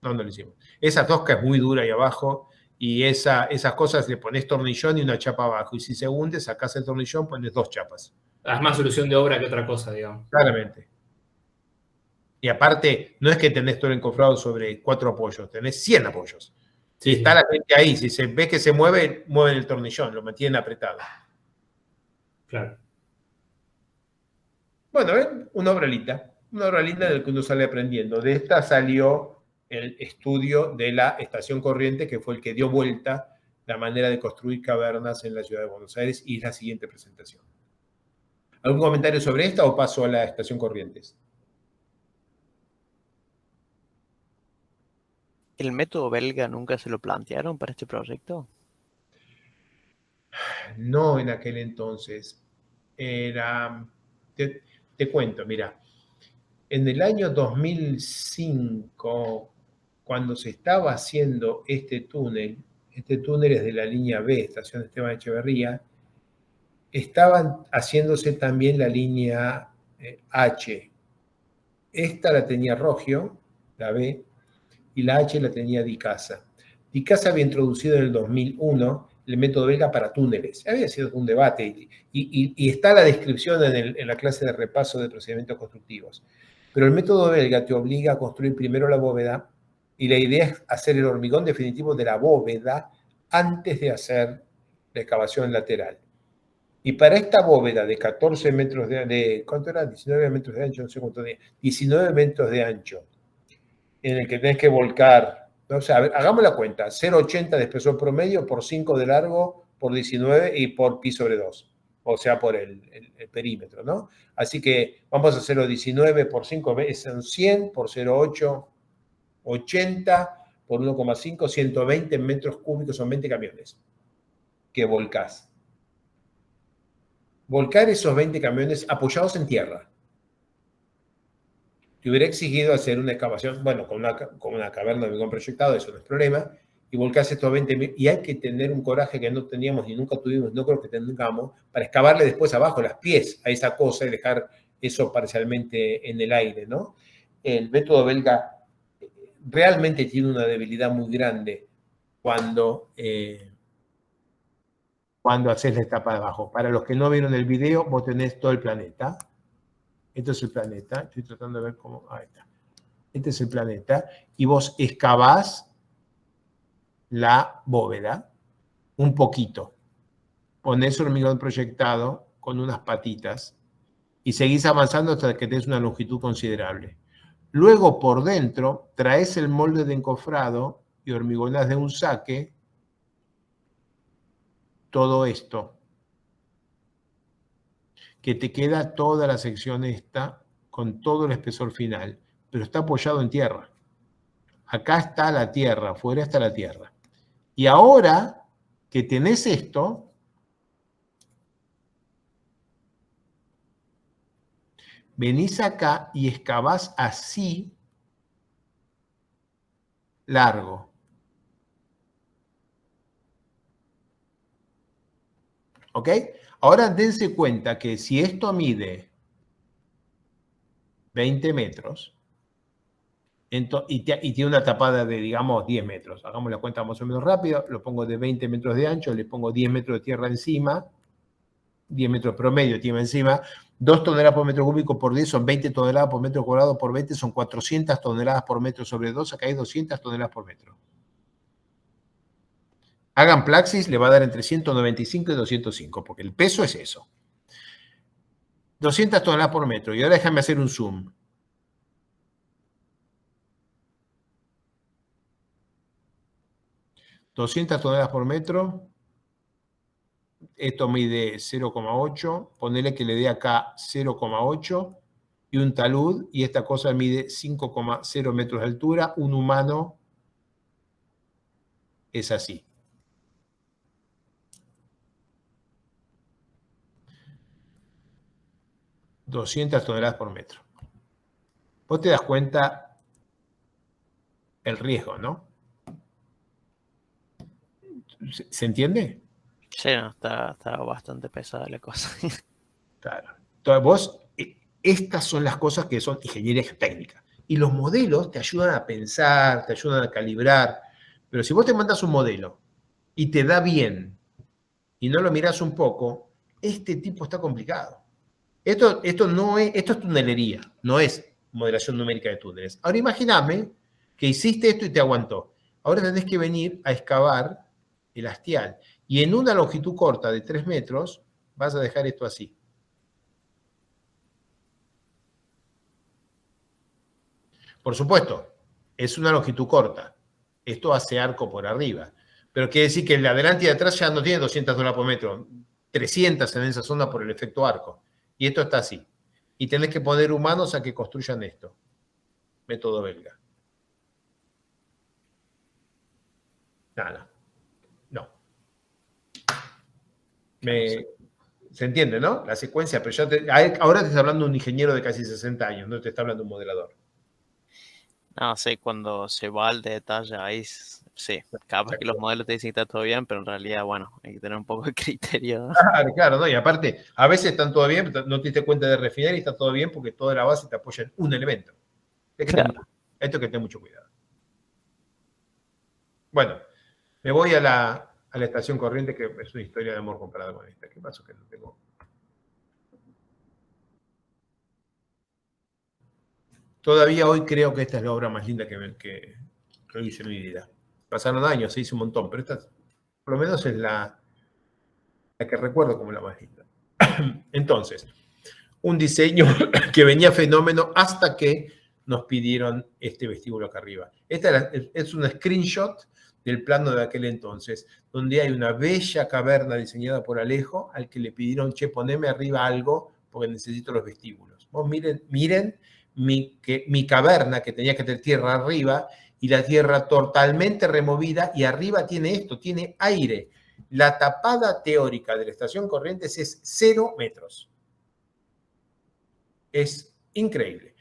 No lo hicimos. Esa tosca es muy dura ahí abajo y esas cosas le pones tornillón y una chapa abajo. Y si se hunde, sacás el tornillón, pones 2 chapas. Es más solución de obra que otra cosa, digamos. Claramente. Y aparte, no es que tenés todo el encofrado sobre 4 apoyos, tenés 100 apoyos. Si está la gente ahí, si se ve que se mueve, mueven el tornillón, lo mantienen apretado. Claro. Bueno, ¿ven? Una obra linda del que uno sale aprendiendo. De esta salió el estudio de la estación corriente, que fue el que dio vuelta la manera de construir cavernas en la ciudad de Buenos Aires, y es la siguiente presentación. ¿Algún comentario sobre esta o paso a la estación Corrientes? ¿El método belga nunca se lo plantearon para este proyecto? No en aquel entonces. Te cuento, mira, en el año 2005, cuando se estaba haciendo este túnel es de la línea B, Estación Esteban Echeverría, estaban haciéndose también la línea H. Esta la tenía Rogio, la B, y la H la tenía Dicasa. Dicasa había introducido en el 2001 el método belga para túneles. Había sido un debate y está la descripción en la clase de repaso de procedimientos constructivos. Pero el método belga te obliga a construir primero la bóveda y la idea es hacer el hormigón definitivo de la bóveda antes de hacer la excavación lateral. Y para esta bóveda de 14 metros ¿cuánto era? 19 metros de ancho, no sé cuánto, 19 metros de ancho, en el que tenés que volcar, o sea, hagamos la cuenta, 0,80 de espesor promedio por 5 de largo por 19 y por pi sobre 2, o sea, por el perímetro, ¿no? Así que vamos a hacerlo 19 por 5, son 100 por 0,8, 80 por 1,5, 120 metros cúbicos, son 20 camiones que volcás. Volcar esos 20 camiones apoyados en tierra. Te hubiera exigido hacer una excavación, bueno, con una caverna de hormigón proyectado, eso no es problema, y volcás estos 20, y hay que tener un coraje que no teníamos ni nunca tuvimos, no creo que tengamos, para excavarle después abajo las pies a esa cosa y dejar eso parcialmente en el aire, ¿no? El método belga realmente tiene una debilidad muy grande cuando haces la etapa de abajo. Para los que no vieron el video, vos tenés todo el planeta. Esto es el planeta. Estoy tratando de ver cómo... Ahí está. Este es el planeta. Y vos excavás la bóveda un poquito. Ponés hormigón proyectado con unas patitas y seguís avanzando hasta que tenés una longitud considerable. Luego, por dentro, traes el molde de encofrado y hormigonás de un saque todo esto, que te queda toda la sección esta con todo el espesor final, pero está apoyado en tierra. Acá está la tierra, afuera está la tierra. Y ahora que tenés esto, venís acá y excavás así largo. ¿Ok? Ahora dense cuenta que si esto mide 20 metros y tiene una tapada de, digamos, 10 metros, hagamos la cuenta más o menos rápido, lo pongo de 20 metros de ancho, le pongo 10 metros de tierra encima, 10 metros promedio de tierra encima, 2 toneladas por metro cúbico por 10 son 20 toneladas por metro cuadrado por 20, son 400 toneladas por metro sobre 2, acá hay 200 toneladas por metro. Hagan Plaxis, le va a dar entre 195 y 205, porque el peso es eso. 200 toneladas por metro. Y ahora déjame hacer un zoom. $200 toneladas por metro. Esto mide 0,8. Ponele que le dé acá 0,8 y un talud. Y esta cosa mide 5,0 metros de altura. Un humano es así. $200 toneladas por metro. Vos te das cuenta el riesgo, ¿no? ¿Se entiende? Sí, no, está bastante pesada la cosa. Claro. Entonces vos, estas son las cosas que son ingeniería geotécnica. Y los modelos te ayudan a pensar, te ayudan a calibrar. Pero si vos te mandas un modelo y te da bien y no lo mirás un poco, este tipo está complicado. Esto es tunelería, no es modelación numérica de túneles. Ahora imagíname que hiciste esto y te aguantó. Ahora tenés que venir a excavar el hastial. Y en una longitud corta de 3 metros vas a dejar esto así. Por supuesto, es una longitud corta. Esto hace arco por arriba. Pero quiere decir que el de adelante y de atrás ya no tiene 200 toneladas por metro. 300 en esa zona por el efecto arco. Y esto está así. Y tenés que poner humanos a que construyan esto. Método belga. Nada. No. Se entiende, ¿no? La secuencia, pero ahora te está hablando un ingeniero de casi 60 años, no te está hablando un modelador. No, sí, cuando se va al detalle ahí, sí, capaz que los modelos te dicen que está todo bien, pero en realidad, bueno, hay que tener un poco de criterio, ¿no? Claro, ¿no? Y aparte, a veces están todo bien, pero no te diste cuenta de refinar y está todo bien porque toda la base te apoya en un elemento. Claro. Esto hay que tener mucho cuidado. Bueno, me voy a la estación corriente, que es una historia de amor comparada con esta. ¿Qué pasó? Que no tengo... Todavía hoy creo que esta es la obra más linda que hice en mi vida. Pasaron años, se hizo un montón, pero esta por lo menos es la que recuerdo como la más linda. Entonces, un diseño que venía fenómeno hasta que nos pidieron este vestíbulo acá arriba. Esta es un screenshot del plano de aquel entonces, donde hay una bella caverna diseñada por Alejo, al que le pidieron, che, poneme arriba algo, porque necesito los vestíbulos. Vos miren mi caverna, que tenía que tener tierra arriba, y la tierra totalmente removida, y arriba tiene esto, tiene aire. La tapada teórica de la estación Corrientes es 0 metros. Es increíble.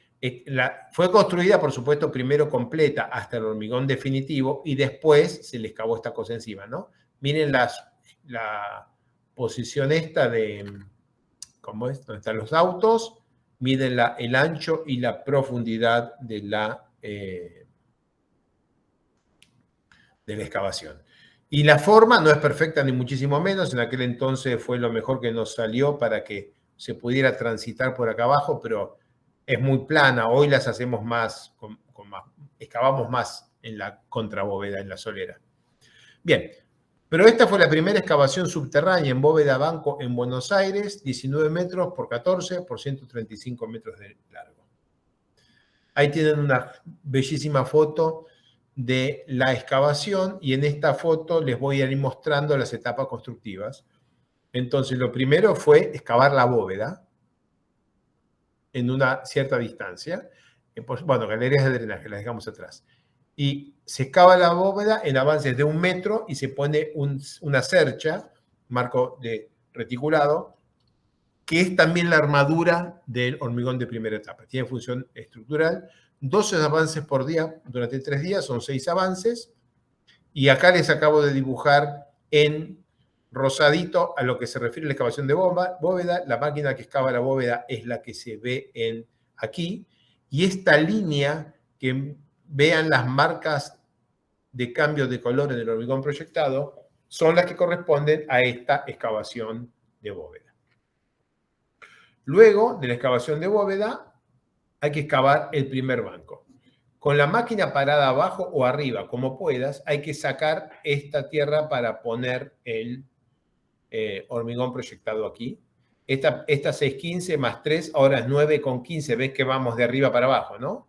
Fue construida, por supuesto, primero completa hasta el hormigón definitivo y después se le excavó esta cosa encima, ¿no? Miren la posición esta de, ¿cómo es? Donde están los autos, miden el ancho y la profundidad de la excavación. Y la forma no es perfecta ni muchísimo menos, en aquel entonces fue lo mejor que nos salió para que se pudiera transitar por acá abajo, pero es muy plana. Hoy las hacemos más, excavamos más en la contrabóveda, en la solera. Bien, pero esta fue la primera excavación subterránea en bóveda banco en Buenos Aires, 19 metros por 14 por 135 metros de largo. Ahí tienen una bellísima foto de la excavación y en esta foto les voy a ir mostrando las etapas constructivas. Entonces, lo primero fue excavar la bóveda en una cierta distancia. Bueno, galerías de drenaje, las dejamos atrás. Y se excava la bóveda en avances de 1 metro y se pone una cercha, marco de reticulado, que es también la armadura del hormigón de primera etapa. Tiene función estructural. 12 avances por día durante 3 días, son 6 avances. Y acá les acabo de dibujar en rosadito a lo que se refiere a la excavación de bóveda. La máquina que excava la bóveda es la que se ve aquí. Y esta línea, que vean las marcas de cambio de color en el hormigón proyectado, son las que corresponden a esta excavación de bóveda. Luego de la excavación de bóveda, hay que excavar el primer banco. Con la máquina parada abajo o arriba, como puedas, hay que sacar esta tierra para poner el hormigón proyectado aquí. Esta 6,15 más 3, ahora es 9,15. Ves que vamos de arriba para abajo, ¿no?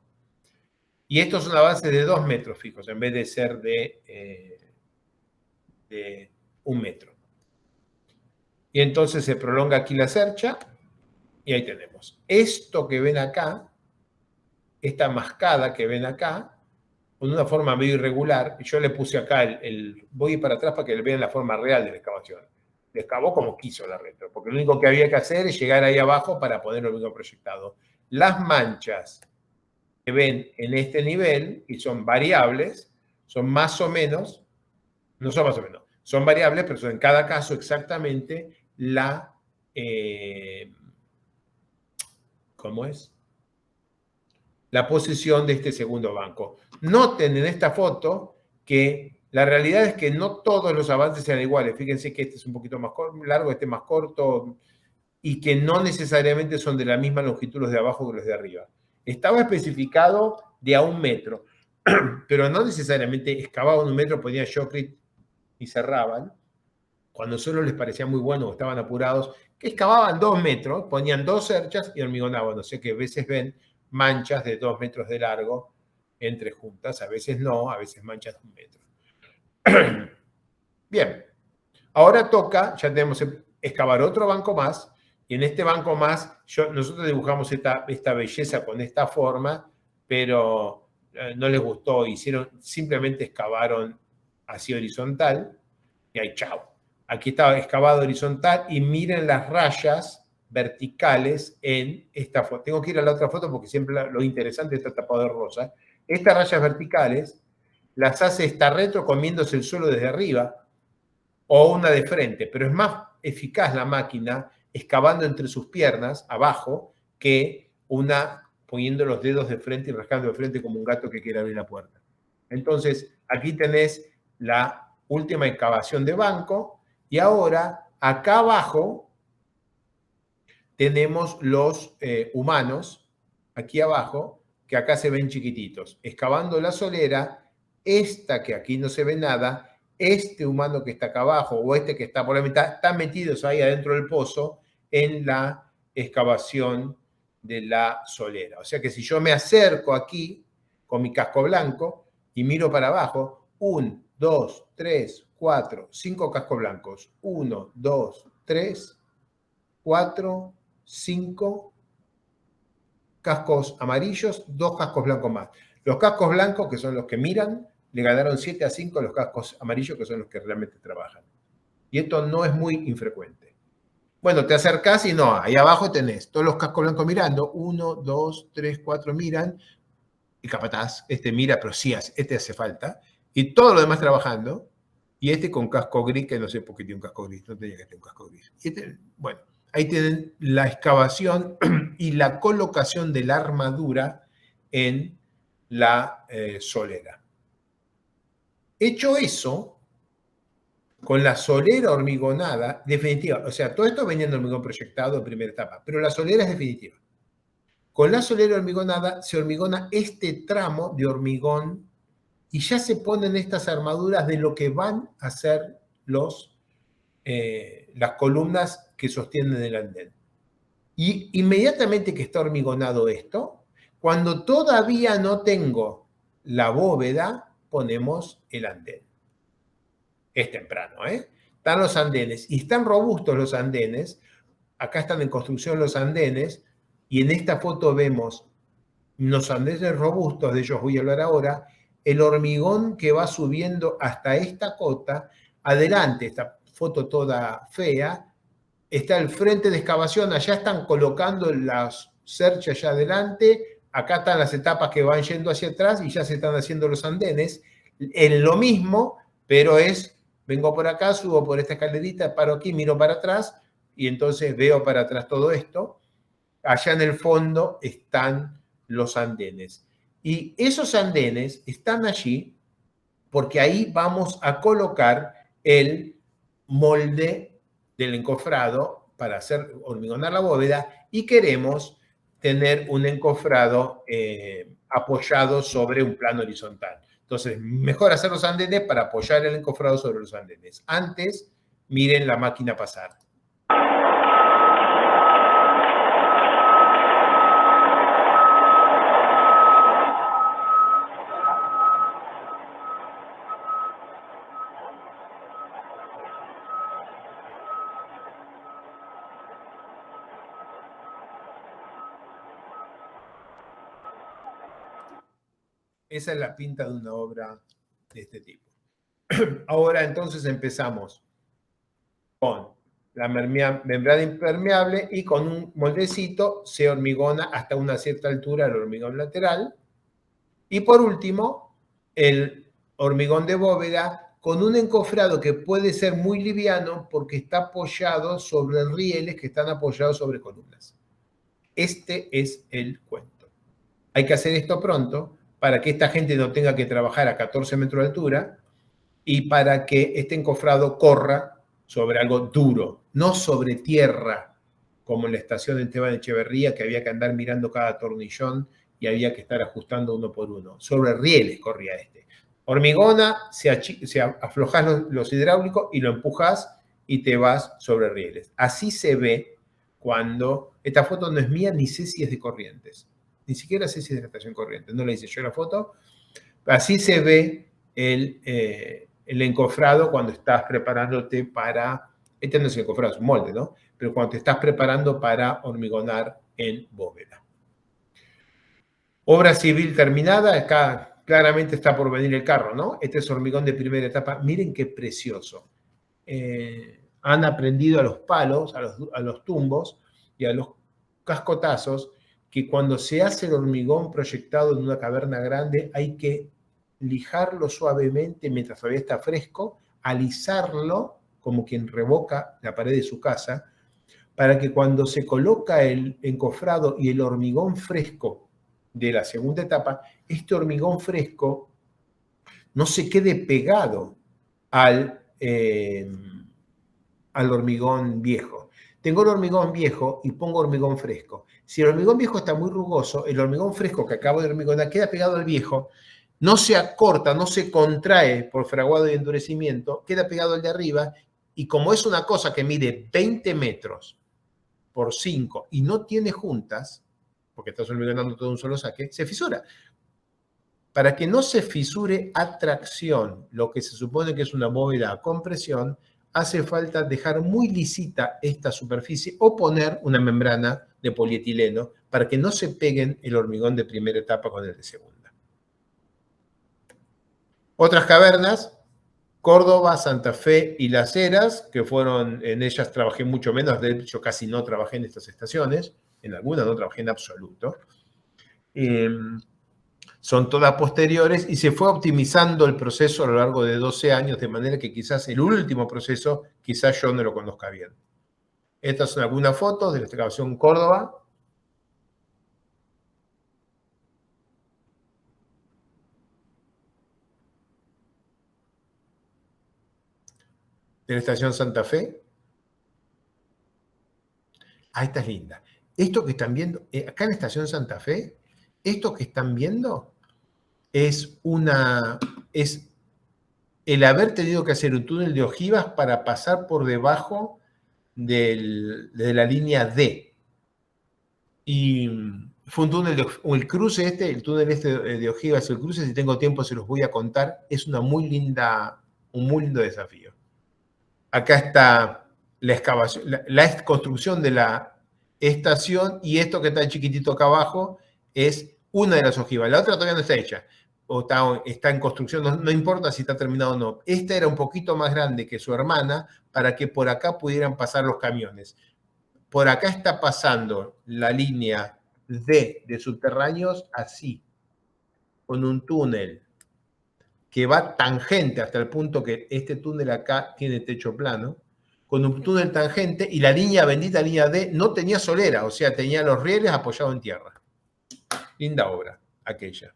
Y estos son avances de 2 metros fijos, en vez de ser de 1 metro. Y entonces se prolonga aquí la cercha, y ahí tenemos. Esto que ven acá, esta mascada que ven acá, con una forma medio irregular, yo le puse acá voy para atrás para que vean la forma real de la excavación. Le excavó como quiso la retro, porque lo único que había que hacer es llegar ahí abajo para poner el hormigón proyectado. Las manchas que ven en este nivel, y son variables, son más o menos, no son más o menos, son variables, pero son en cada caso exactamente ¿cómo es? La posición de este segundo banco. Noten en esta foto que la realidad es que no todos los avances sean iguales. Fíjense que este es un poquito más largo, este más corto, y que no necesariamente son de la misma longitud los de abajo que los de arriba. Estaba especificado de a 1 metro, pero no necesariamente excavaban 1 metro, ponían shotcrete y cerraban. Cuando solo les parecía muy bueno o estaban apurados, que excavaban 2 metros, ponían 2 cerchas y hormigonaban. O sea que a veces ven manchas de 2 metros de largo entre juntas, a veces no, a veces manchas de 1 metro. Bien, ahora toca, ya tenemos que excavar otro banco más, y en este banco más, nosotros dibujamos esta belleza con esta forma, pero no les gustó, simplemente excavaron así horizontal, y ahí chao. Aquí está excavado horizontal, y miren las rayas verticales en esta foto. Tengo que ir a la otra foto porque siempre lo interesante está tapado de rosa. Estas rayas verticales las hace esta retro comiéndose el suelo desde arriba, o una de frente, pero es más eficaz la máquina excavando entre sus piernas, abajo, que una poniendo los dedos de frente y rascando de frente como un gato que quiere abrir la puerta. Entonces, aquí tenés la última excavación de banco, y ahora, acá abajo, tenemos los humanos, aquí abajo, que acá se ven chiquititos. Excavando la solera, esta que aquí no se ve nada, este humano que está acá abajo o este que está por la mitad, están metidos ahí adentro del pozo en la excavación de la solera. O sea que si yo me acerco aquí con mi casco blanco y miro para abajo, 1, 2, 3, 4, 5 cascos blancos. 1, 2, 3, 4, 5 cascos amarillos, 2 cascos blancos más. Los cascos blancos, que son los que miran, le ganaron 7-5 a los cascos amarillos, que son los que realmente trabajan. Y esto no es muy infrecuente. Bueno, te acercás y no, ahí abajo tenés todos los cascos blancos mirando, 1, 2, 3, 4 miran, y capataz, este mira, pero sí, este hace falta, y todo lo demás trabajando, y este con casco gris, que no sé por qué tiene un casco gris, no tenía que tener un casco gris. Y bueno, ahí tienen la excavación y la colocación de la armadura en la solera. Hecho eso, con la solera hormigonada, definitiva, o sea, todo esto venía en hormigón proyectado en primera etapa, pero la solera es definitiva. Con la solera hormigonada se hormigona este tramo de hormigón y ya se ponen estas armaduras de lo que van a ser las columnas que sostienen el andén. Y inmediatamente que está hormigonado esto, cuando todavía no tengo la bóveda, ponemos el andén. Es temprano, ¿eh? Están los andenes y están robustos los andenes. Acá están en construcción los andenes y en esta foto vemos los andenes robustos, de ellos voy a hablar ahora, el hormigón que va subiendo hasta esta cota. Adelante, esta foto toda fea, está el frente de excavación, allá están colocando las cerchas allá adelante, acá están las etapas que van yendo hacia atrás y ya se están haciendo los andenes. En lo mismo, pero vengo por acá, subo por esta escalerita, paro aquí, miro para atrás y entonces veo para atrás todo esto. Allá en el fondo están los andenes. Y esos andenes están allí porque ahí vamos a colocar el molde del encofrado para hacer hormigonar la bóveda y queremos tener un encofrado apoyado sobre un plano horizontal. Entonces, mejor hacer los andenes para apoyar el encofrado sobre los andenes. Antes, miren la máquina pasar. Esa es la pinta de una obra de este tipo. Ahora entonces empezamos con la membrana impermeable y con un moldecito se hormigona hasta una cierta altura el hormigón lateral. Y por último, el hormigón de bóveda con un encofrado que puede ser muy liviano porque está apoyado sobre rieles que están apoyados sobre columnas. Este es el cuento. Hay que hacer esto pronto para que esta gente no tenga que trabajar a 14 metros de altura y para que este encofrado corra sobre algo duro, no sobre tierra, como en la estación de Esteban Echeverría, que había que andar mirando cada tornillón y había que estar ajustando uno por uno. Sobre rieles corría este. Hormigona, se aflojas los hidráulicos y lo empujas y te vas sobre rieles. Así se ve cuando... Esta foto no es mía, ni sé si es de Corrientes. Ni siquiera sé si es de la estación Corrientes. No la hice yo la foto. Así se ve el encofrado cuando estás preparándote para... Este no es el encofrado, es un molde, ¿no? Pero cuando te estás preparando para hormigonar en bóveda. Obra civil terminada. Acá claramente está por venir el carro, ¿no? Este es hormigón de primera etapa. Miren qué precioso. Han aprendido a los palos, a los tumbos y a los cascotazos que cuando se hace el hormigón proyectado en una caverna grande hay que lijarlo suavemente mientras todavía está fresco, alisarlo como quien revoca la pared de su casa, para que cuando se coloca el encofrado y el hormigón fresco de la segunda etapa, este hormigón fresco no se quede pegado al hormigón viejo. Tengo el hormigón viejo y pongo hormigón fresco. Si el hormigón viejo está muy rugoso, el hormigón fresco que acabo de hormigonar queda pegado al viejo, no se acorta, no se contrae por fraguado y endurecimiento, queda pegado al de arriba y como es una cosa que mide 20 metros por 5 y no tiene juntas, porque estás hormigonando todo un solo saque, se fisura. Para que no se fisure a tracción, lo que se supone que es una bóveda a compresión, hace falta dejar muy lisita esta superficie o poner una membrana de polietileno para que no se peguen el hormigón de primera etapa con el de segunda. Otras cavernas, Córdoba, Santa Fe y Las Heras, que fueron, en ellas trabajé mucho menos, de hecho casi no trabajé en estas estaciones, en algunas no trabajé en absoluto. Son todas posteriores y se fue optimizando el proceso a lo largo de 12 años, de manera que quizás el último proceso, quizás yo no lo conozca bien. Estas son algunas fotos de la excavación Córdoba. De la estación Santa Fe. Ah, esta es linda. Esto que están viendo, acá en la estación Santa Fe, esto que están viendo es el haber tenido que hacer un túnel de ojivas para pasar por debajo de la línea D. Y fue un túnel, el cruce este, el túnel este de ojivas, el cruce, si tengo tiempo se los voy a contar, es un muy lindo desafío. Acá está la excavación, la construcción de la estación, y esto que está chiquitito acá abajo es una de las ojivas. La otra todavía no está hecha, o está en construcción, no importa si está terminado o no. Esta era un poquito más grande que su hermana para que por acá pudieran pasar los camiones. Por acá está pasando la línea D de subterráneos así, con un túnel que va tangente hasta el punto que este túnel acá tiene techo plano, con un túnel tangente, y la línea, bendita línea D, no tenía solera, o sea, tenía los rieles apoyados en tierra. Linda obra, aquella.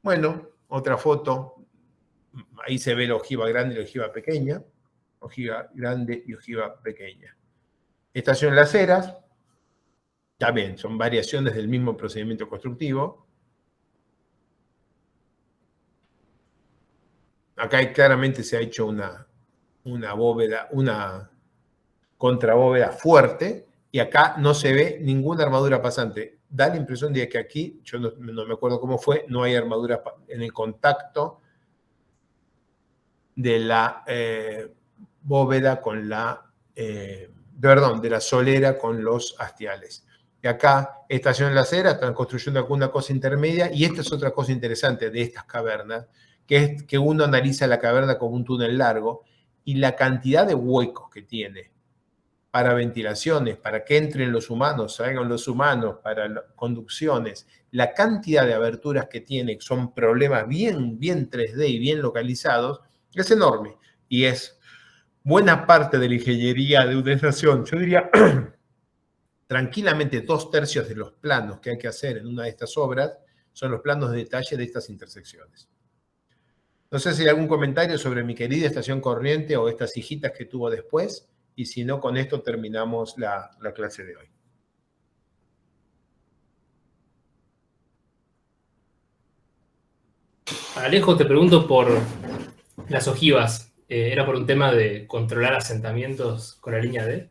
Bueno, otra foto, ahí se ve la ojiva grande y la ojiva pequeña, ojiva grande y ojiva pequeña. Estación Las Heras, también son variaciones del mismo procedimiento constructivo. Acá claramente se ha hecho una bóveda, una contrabóveda fuerte, y acá no se ve ninguna armadura pasante. Da la impresión de que aquí, yo no me acuerdo cómo fue, no hay armadura en el contacto de la bóveda con de la solera con los hastiales. Y acá, estación Las Heras, están construyendo alguna cosa intermedia, y esta es otra cosa interesante de estas cavernas, que es que uno analiza la caverna como un túnel largo, y la cantidad de huecos que tiene para ventilaciones, para que entren los humanos, salgan los humanos, para conducciones, la cantidad de aberturas que tiene, son problemas bien 3D y bien localizados, es enorme, y es buena parte de la ingeniería de una estación. Yo diría tranquilamente 2/3 de los planos que hay que hacer en una de estas obras son los planos de detalle de estas intersecciones. No sé si hay algún comentario sobre mi querida estación Corriente o estas hijitas que tuvo después, y si no, con esto terminamos la clase de hoy. Alejo, te pregunto por las ojivas. ¿Era por un tema de controlar asentamientos con la línea D?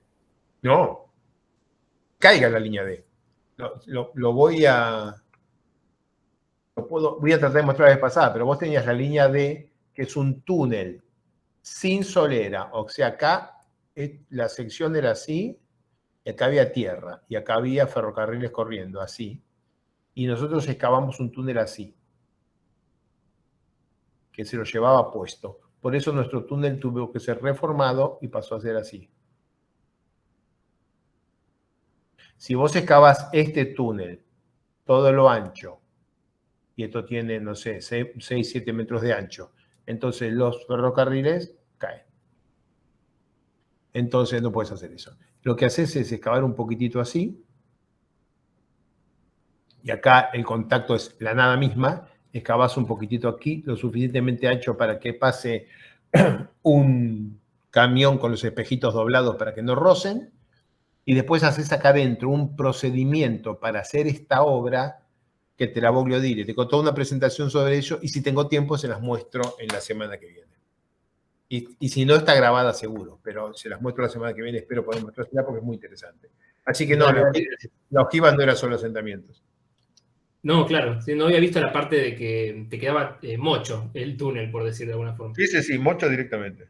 No, caiga la línea D. Voy a tratar de mostrar la vez pasada, pero vos tenías la línea D, que es un túnel sin solera. O sea, acá la sección era así, y acá había tierra, y acá había ferrocarriles corriendo, así. Y nosotros excavamos un túnel así, que se lo llevaba puesto. Por eso nuestro túnel tuvo que ser reformado y pasó a ser así. Si vos excavas este túnel, todo lo ancho, y esto tiene, no sé, 6, 7 metros de ancho, entonces los ferrocarriles caen. Entonces no puedes hacer eso. Lo que haces es excavar un poquitito así, y acá el contacto es la nada misma, excavas un poquitito aquí, lo suficientemente ancho para que pase un camión con los espejitos doblados para que no rocen, y después haces acá adentro un procedimiento para hacer esta obra que te la voglio dire. Te contó una presentación sobre ello, y si tengo tiempo se las muestro en la semana que viene. Y si no, está grabada seguro, pero se las muestro la semana que viene, espero poder mostrársela porque es muy interesante. Así que no, la ojiva no era solo asentamientos. No, claro, sí, no había visto la parte de que te quedaba mocho el túnel, por decir de alguna forma. Sí, mocho directamente.